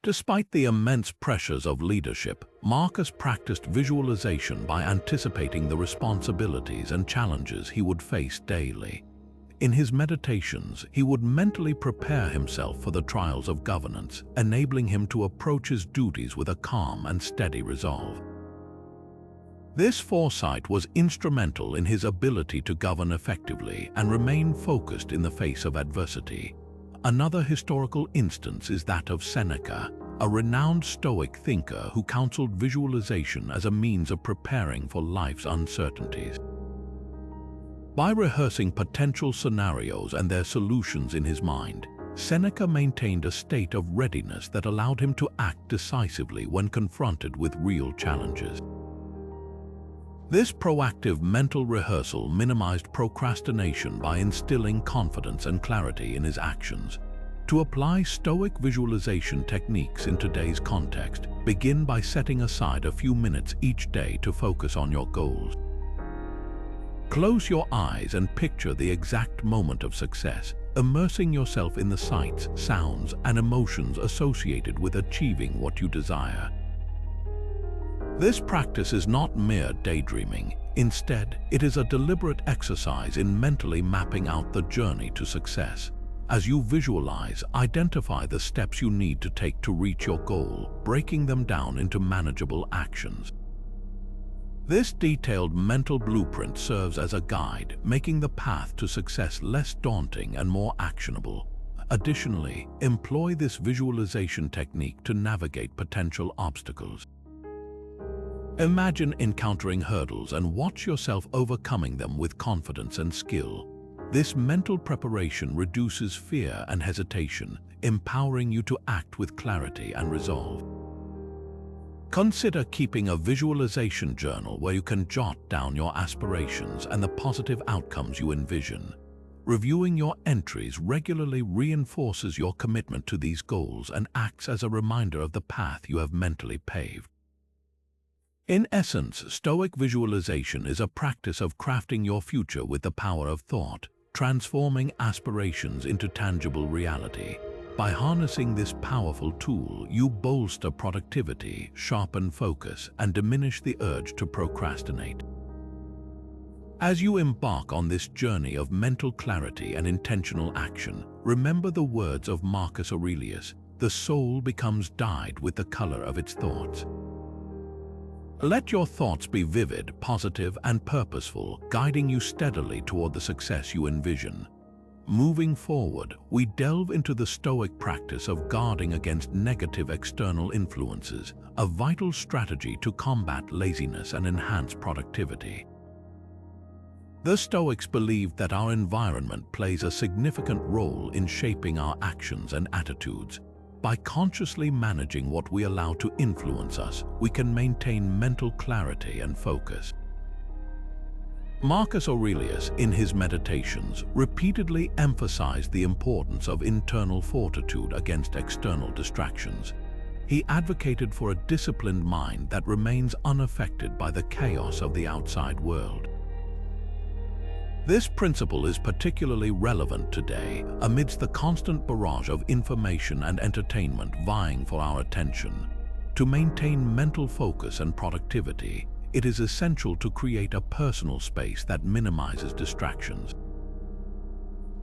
Despite the immense pressures of leadership, Marcus practiced visualization by anticipating the responsibilities and challenges he would face daily. In his meditations, he would mentally prepare himself for the trials of governance, enabling him to approach his duties with a calm and steady resolve. This foresight was instrumental in his ability to govern effectively and remain focused in the face of adversity. Another historical instance is that of Seneca, a renowned Stoic thinker who counseled visualization as a means of preparing for life's uncertainties. By rehearsing potential scenarios and their solutions in his mind, Seneca maintained a state of readiness that allowed him to act decisively when confronted with real challenges. This proactive mental rehearsal minimized procrastination by instilling confidence and clarity in his actions. To apply Stoic visualization techniques in today's context, begin by setting aside a few minutes each day to focus on your goals. Close your eyes and picture the exact moment of success, immersing yourself in the sights, sounds, and emotions associated with achieving what you desire. This practice is not mere daydreaming. Instead, it is a deliberate exercise in mentally mapping out the journey to success. As you visualize, identify the steps you need to take to reach your goal, breaking them down into manageable actions. This detailed mental blueprint serves as a guide, making the path to success less daunting and more actionable. Additionally, employ this visualization technique to navigate potential obstacles. Imagine encountering hurdles and watch yourself overcoming them with confidence and skill. This mental preparation reduces fear and hesitation, empowering you to act with clarity and resolve. Consider keeping a visualization journal where you can jot down your aspirations and the positive outcomes you envision. Reviewing your entries regularly reinforces your commitment to these goals and acts as a reminder of the path you have mentally paved. In essence, Stoic visualization is a practice of crafting your future with the power of thought, transforming aspirations into tangible reality. By harnessing this powerful tool, you bolster productivity, sharpen focus, and diminish the urge to procrastinate. As you embark on this journey of mental clarity and intentional action, remember the words of Marcus Aurelius: "The soul becomes dyed with the color of its thoughts." Let your thoughts be vivid, positive, and purposeful, guiding you steadily toward the success you envision. Moving forward, we delve into the Stoic practice of guarding against negative external influences, a vital strategy to combat laziness and enhance productivity. The Stoics believed that our environment plays a significant role in shaping our actions and attitudes. By consciously managing what we allow to influence us, we can maintain mental clarity and focus. Marcus Aurelius, in his meditations, repeatedly emphasized the importance of internal fortitude against external distractions. He advocated for a disciplined mind that remains unaffected by the chaos of the outside world. This principle is particularly relevant today, amidst the constant barrage of information and entertainment vying for our attention. To maintain mental focus and productivity, it is essential to create a personal space that minimizes distractions.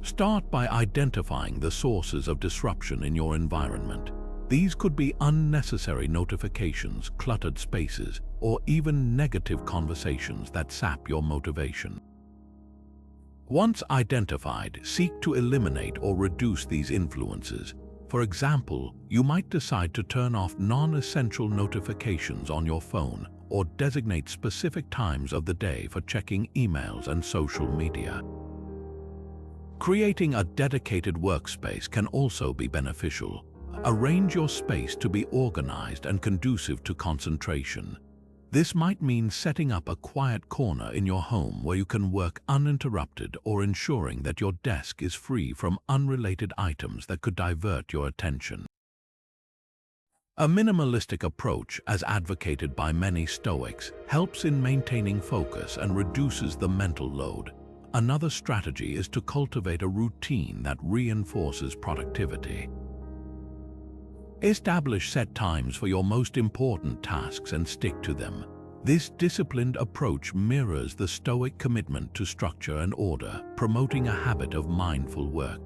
Start by identifying the sources of disruption in your environment. These could be unnecessary notifications, cluttered spaces, or even negative conversations that sap your motivation. Once identified, seek to eliminate or reduce these influences. For example, you might decide to turn off non-essential notifications on your phone or designate specific times of the day for checking emails and social media. Creating a dedicated workspace can also be beneficial. Arrange your space to be organized and conducive to concentration. This might mean setting up a quiet corner in your home where you can work uninterrupted, or ensuring that your desk is free from unrelated items that could divert your attention. A minimalistic approach, as advocated by many Stoics, helps in maintaining focus and reduces the mental load. Another strategy is to cultivate a routine that reinforces productivity. Establish set times for your most important tasks and stick to them. This disciplined approach mirrors the Stoic commitment to structure and order, promoting a habit of mindful work.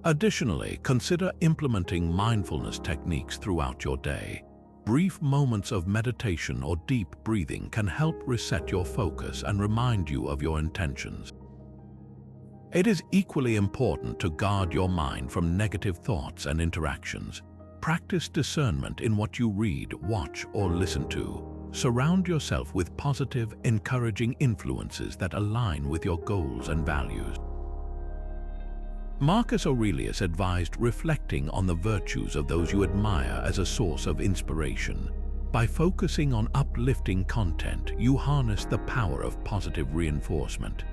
Additionally, consider implementing mindfulness techniques throughout your day. Brief moments of meditation or deep breathing can help reset your focus and remind you of your intentions. It is equally important to guard your mind from negative thoughts and interactions. Practice discernment in what you read, watch, or listen to. Surround yourself with positive, encouraging influences that align with your goals and values. Marcus Aurelius advised reflecting on the virtues of those you admire as a source of inspiration. By focusing on uplifting content, you harness the power of positive reinforcement.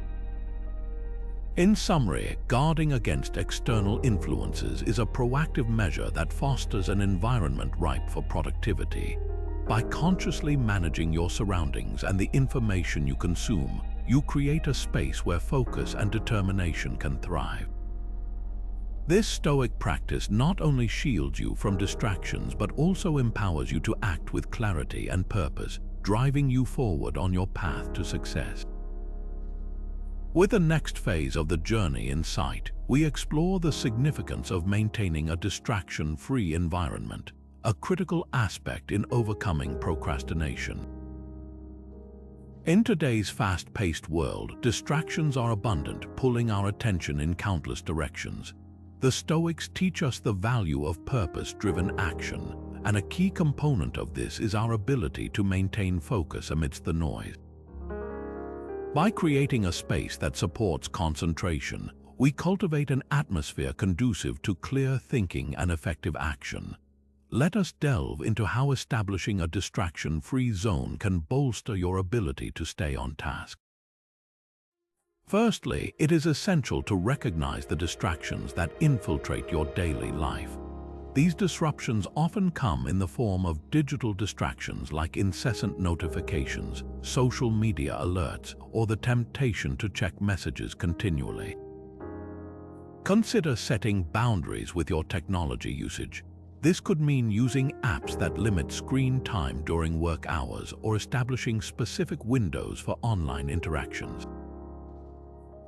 In summary, guarding against external influences is a proactive measure that fosters an environment ripe for productivity. By consciously managing your surroundings and the information you consume, you create a space where focus and determination can thrive. This Stoic practice not only shields you from distractions but also empowers you to act with clarity and purpose, driving you forward on your path to success. With the next phase of the journey in sight, we explore the significance of maintaining a distraction-free environment, a critical aspect in overcoming procrastination. In today's fast-paced world, distractions are abundant, pulling our attention in countless directions. The Stoics teach us the value of purpose-driven action, and a key component of this is our ability to maintain focus amidst the noise. By creating a space that supports concentration, we cultivate an atmosphere conducive to clear thinking and effective action. Let us delve into how establishing a distraction-free zone can bolster your ability to stay on task. Firstly, it is essential to recognize the distractions that infiltrate your daily life. These disruptions often come in the form of digital distractions like incessant notifications, social media alerts, or the temptation to check messages continually. Consider setting boundaries with your technology usage. This could mean using apps that limit screen time during work hours or establishing specific windows for online interactions.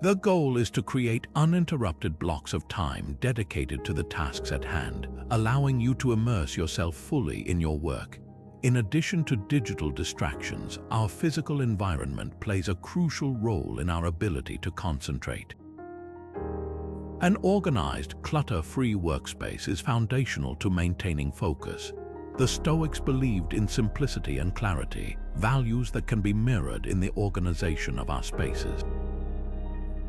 The goal is to create uninterrupted blocks of time dedicated to the tasks at hand, allowing you to immerse yourself fully in your work. In addition to digital distractions, our physical environment plays a crucial role in our ability to concentrate. An organized, clutter-free workspace is foundational to maintaining focus. The Stoics believed in simplicity and clarity, values that can be mirrored in the organization of our spaces.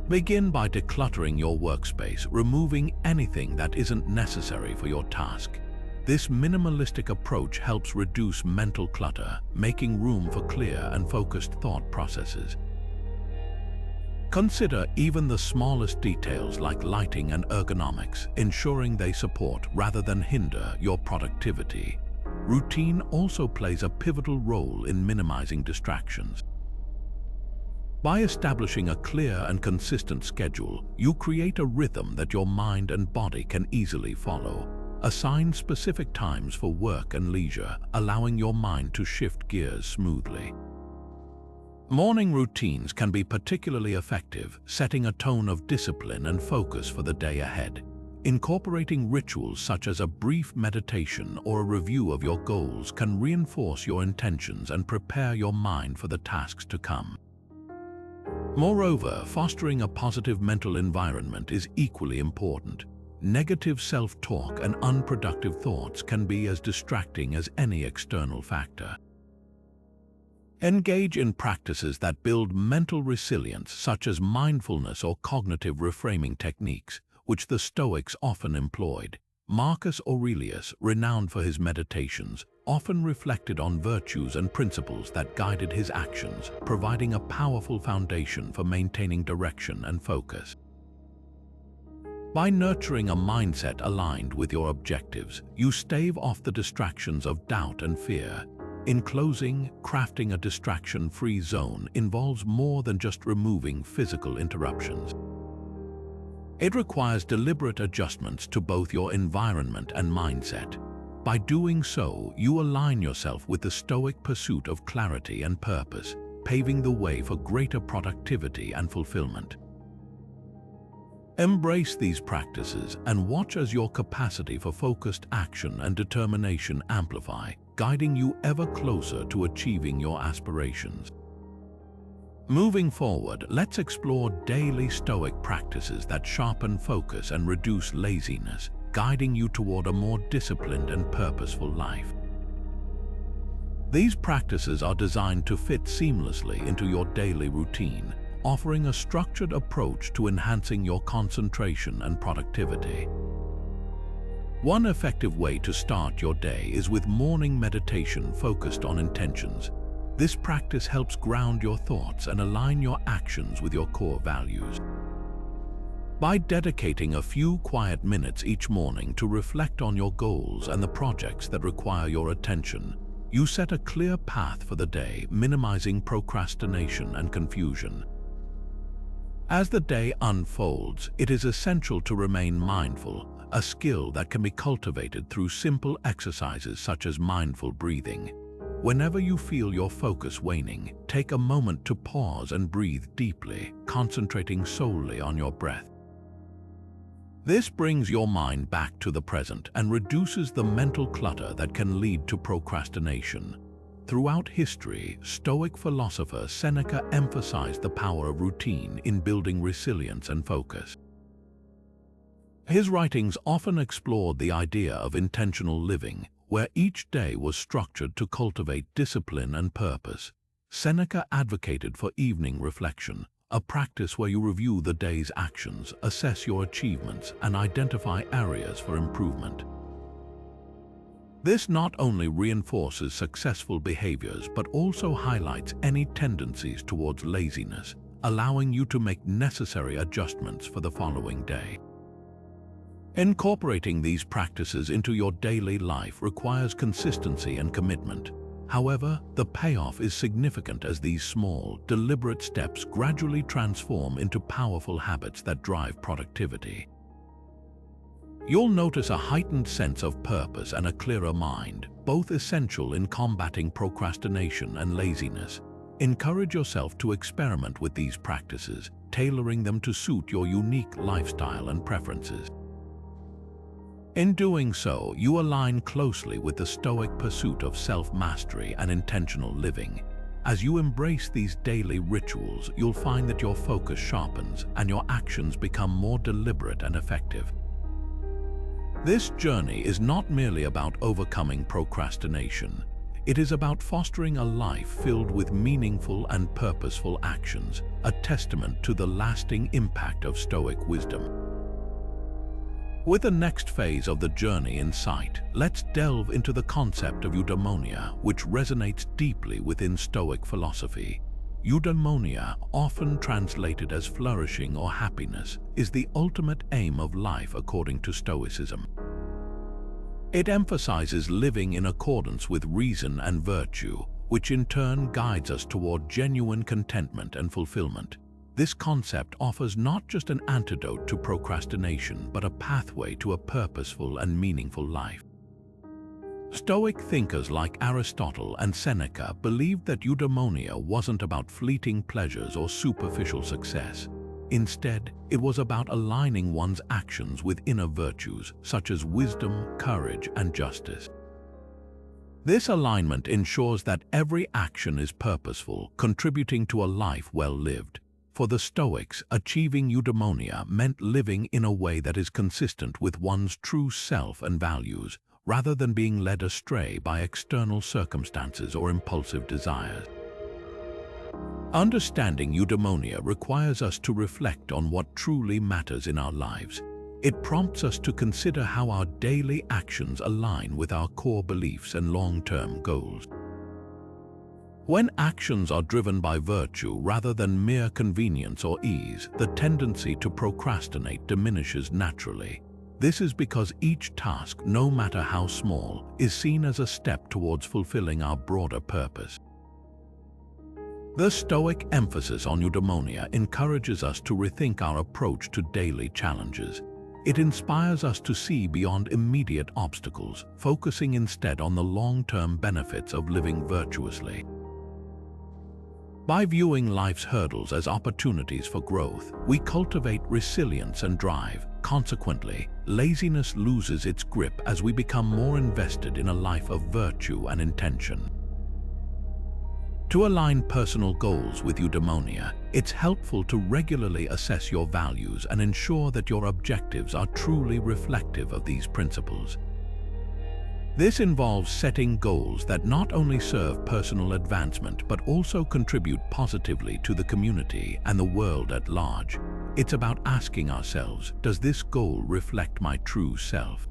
Begin by decluttering your workspace, removing anything that isn't necessary for your task. This minimalistic approach helps reduce mental clutter, making room for clear and focused thought processes. Consider even the smallest details like lighting and ergonomics, ensuring they support rather than hinder your productivity. Routine also plays a pivotal role in minimizing distractions. By establishing a clear and consistent schedule, you create a rhythm that your mind and body can easily follow. Assign specific times for work and leisure, allowing your mind to shift gears smoothly. Morning routines can be particularly effective, setting a tone of discipline and focus for the day ahead. Incorporating rituals such as a brief meditation or a review of your goals can reinforce your intentions and prepare your mind for the tasks to come. Moreover, fostering a positive mental environment is equally important. Negative self-talk and unproductive thoughts can be as distracting as any external factor. Engage in practices that build mental resilience, such as mindfulness or cognitive reframing techniques, which the Stoics often employed. Marcus Aurelius, renowned for his meditations, often reflected on virtues and principles that guided his actions, providing a powerful foundation for maintaining direction and focus. By nurturing a mindset aligned with your objectives, you stave off the distractions of doubt and fear. In closing, crafting a distraction-free zone involves more than just removing physical interruptions. It requires deliberate adjustments to both your environment and mindset. By doing so, you align yourself with the Stoic pursuit of clarity and purpose, paving the way for greater productivity and fulfillment. Embrace these practices and watch as your capacity for focused action and determination amplify, guiding you ever closer to achieving your aspirations. Moving forward, let's explore daily Stoic practices that sharpen focus and reduce laziness, guiding you toward a more disciplined and purposeful life. These practices are designed to fit seamlessly into your daily routine, offering a structured approach to enhancing your concentration and productivity. One effective way to start your day is with morning meditation focused on intentions. This practice helps ground your thoughts and align your actions with your core values. By dedicating a few quiet minutes each morning to reflect on your goals and the projects that require your attention, you set a clear path for the day, minimizing procrastination and confusion. As the day unfolds, it is essential to remain mindful, a skill that can be cultivated through simple exercises such as mindful breathing. Whenever you feel your focus waning, take a moment to pause and breathe deeply, concentrating solely on your breath. This brings your mind back to the present and reduces the mental clutter that can lead to procrastination. Throughout history, Stoic philosopher Seneca emphasized the power of routine in building resilience and focus. His writings often explored the idea of intentional living, where each day was structured to cultivate discipline and purpose. Seneca advocated for evening reflection, a practice where you review the day's actions, assess your achievements, and identify areas for improvement. This not only reinforces successful behaviors but also highlights any tendencies towards laziness, allowing you to make necessary adjustments for the following day. Incorporating these practices into your daily life requires consistency and commitment. However, the payoff is significant as these small, deliberate steps gradually transform into powerful habits that drive productivity. You'll notice a heightened sense of purpose and a clearer mind, both essential in combating procrastination and laziness. Encourage yourself to experiment with these practices, tailoring them to suit your unique lifestyle and preferences. In doing so, you align closely with the Stoic pursuit of self-mastery and intentional living. As you embrace these daily rituals, you'll find that your focus sharpens and your actions become more deliberate and effective. This journey is not merely about overcoming procrastination. It is about fostering a life filled with meaningful and purposeful actions, a testament to the lasting impact of Stoic wisdom. With the next phase of the journey in sight, let's delve into the concept of eudaimonia, which resonates deeply within Stoic philosophy. Eudaimonia, often translated as flourishing or happiness, is the ultimate aim of life according to Stoicism. It emphasizes living in accordance with reason and virtue, which in turn guides us toward genuine contentment and fulfillment. This concept offers not just an antidote to procrastination, but a pathway to a purposeful and meaningful life. Stoic thinkers like Aristotle and Seneca believed that eudaimonia wasn't about fleeting pleasures or superficial success. Instead, it was about aligning one's actions with inner virtues such as wisdom, courage, and justice. This alignment ensures that every action is purposeful, contributing to a life well lived. For the Stoics, achieving eudaimonia meant living in a way that is consistent with one's true self and values, rather than being led astray by external circumstances or impulsive desires. Understanding eudaimonia requires us to reflect on what truly matters in our lives. It prompts us to consider how our daily actions align with our core beliefs and long-term goals. When actions are driven by virtue rather than mere convenience or ease, the tendency to procrastinate diminishes naturally. This is because each task, no matter how small, is seen as a step towards fulfilling our broader purpose. The Stoic emphasis on eudaimonia encourages us to rethink our approach to daily challenges. It inspires us to see beyond immediate obstacles, focusing instead on the long-term benefits of living virtuously. By viewing life's hurdles as opportunities for growth, we cultivate resilience and drive. Consequently, laziness loses its grip as we become more invested in a life of virtue and intention. To align personal goals with eudaimonia, it's helpful to regularly assess your values and ensure that your objectives are truly reflective of these principles. This involves setting goals that not only serve personal advancement but also contribute positively to the community and the world at large. It's about asking ourselves, does this goal reflect my true self?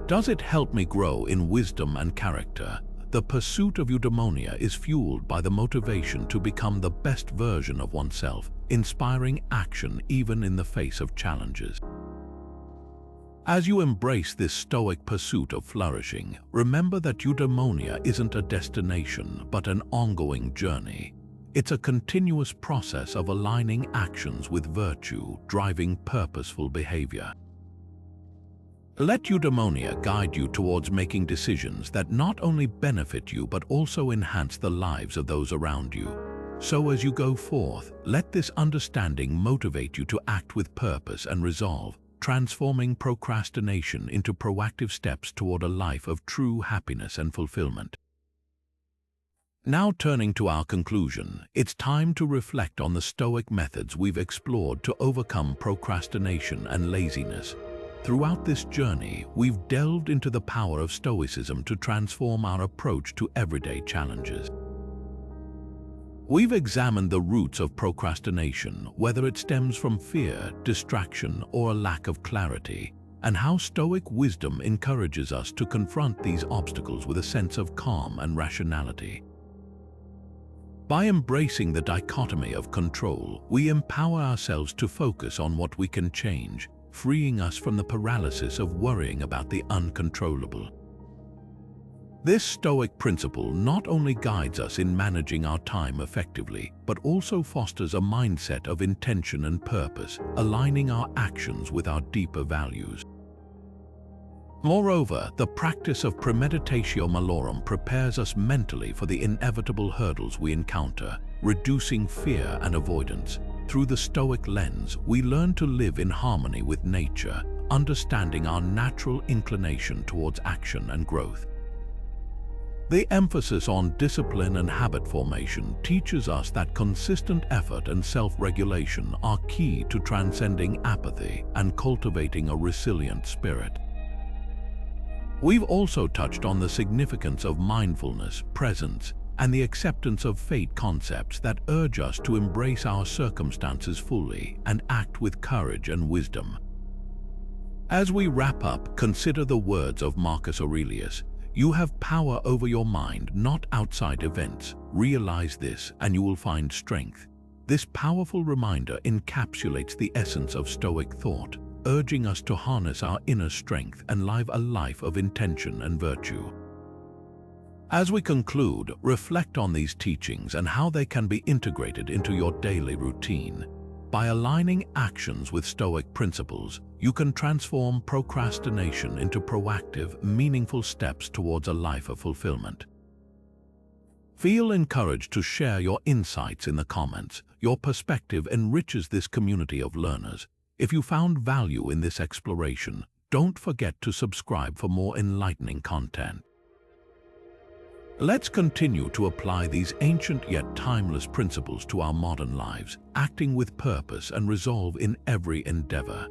Does it help me grow in wisdom and character? The pursuit of eudaimonia is fueled by the motivation to become the best version of oneself, inspiring action even in the face of challenges. As you embrace this Stoic pursuit of flourishing, remember that eudaimonia isn't a destination but an ongoing journey. It's a continuous process of aligning actions with virtue, driving purposeful behavior. Let eudaimonia guide you towards making decisions that not only benefit you but also enhance the lives of those around you. So as you go forth, let this understanding motivate you to act with purpose and resolve, transforming procrastination into proactive steps toward a life of true happiness and fulfillment. Now turning to our conclusion, it's time to reflect on the Stoic methods we've explored to overcome procrastination and laziness. Throughout this journey, we've delved into the power of Stoicism to transform our approach to everyday challenges. We've examined the roots of procrastination, whether it stems from fear, distraction, or a lack of clarity, and how Stoic wisdom encourages us to confront these obstacles with a sense of calm and rationality. By embracing the dichotomy of control, we empower ourselves to focus on what we can change, freeing us from the paralysis of worrying about the uncontrollable. This Stoic principle not only guides us in managing our time effectively, but also fosters a mindset of intention and purpose, aligning our actions with our deeper values. Moreover, the practice of Premeditatio Malorum prepares us mentally for the inevitable hurdles we encounter, reducing fear and avoidance. Through the Stoic lens, we learn to live in harmony with nature, understanding our natural inclination towards action and growth. The emphasis on discipline and habit formation teaches us that consistent effort and self-regulation are key to transcending apathy and cultivating a resilient spirit. We've also touched on the significance of mindfulness, presence, and the acceptance of fate concepts that urge us to embrace our circumstances fully and act with courage and wisdom. As we wrap up, consider the words of Marcus Aurelius. You have power over your mind, not outside events. Realize this, and you will find strength. This powerful reminder encapsulates the essence of Stoic thought, urging us to harness our inner strength and live a life of intention and virtue. As we conclude, reflect on these teachings and how they can be integrated into your daily routine. By aligning actions with Stoic principles, you can transform procrastination into proactive, meaningful steps towards a life of fulfillment. Feel encouraged to share your insights in the comments. Your perspective enriches this community of learners. If you found value in this exploration, don't forget to subscribe for more enlightening content. Let's continue to apply these ancient yet timeless principles to our modern lives, acting with purpose and resolve in every endeavor.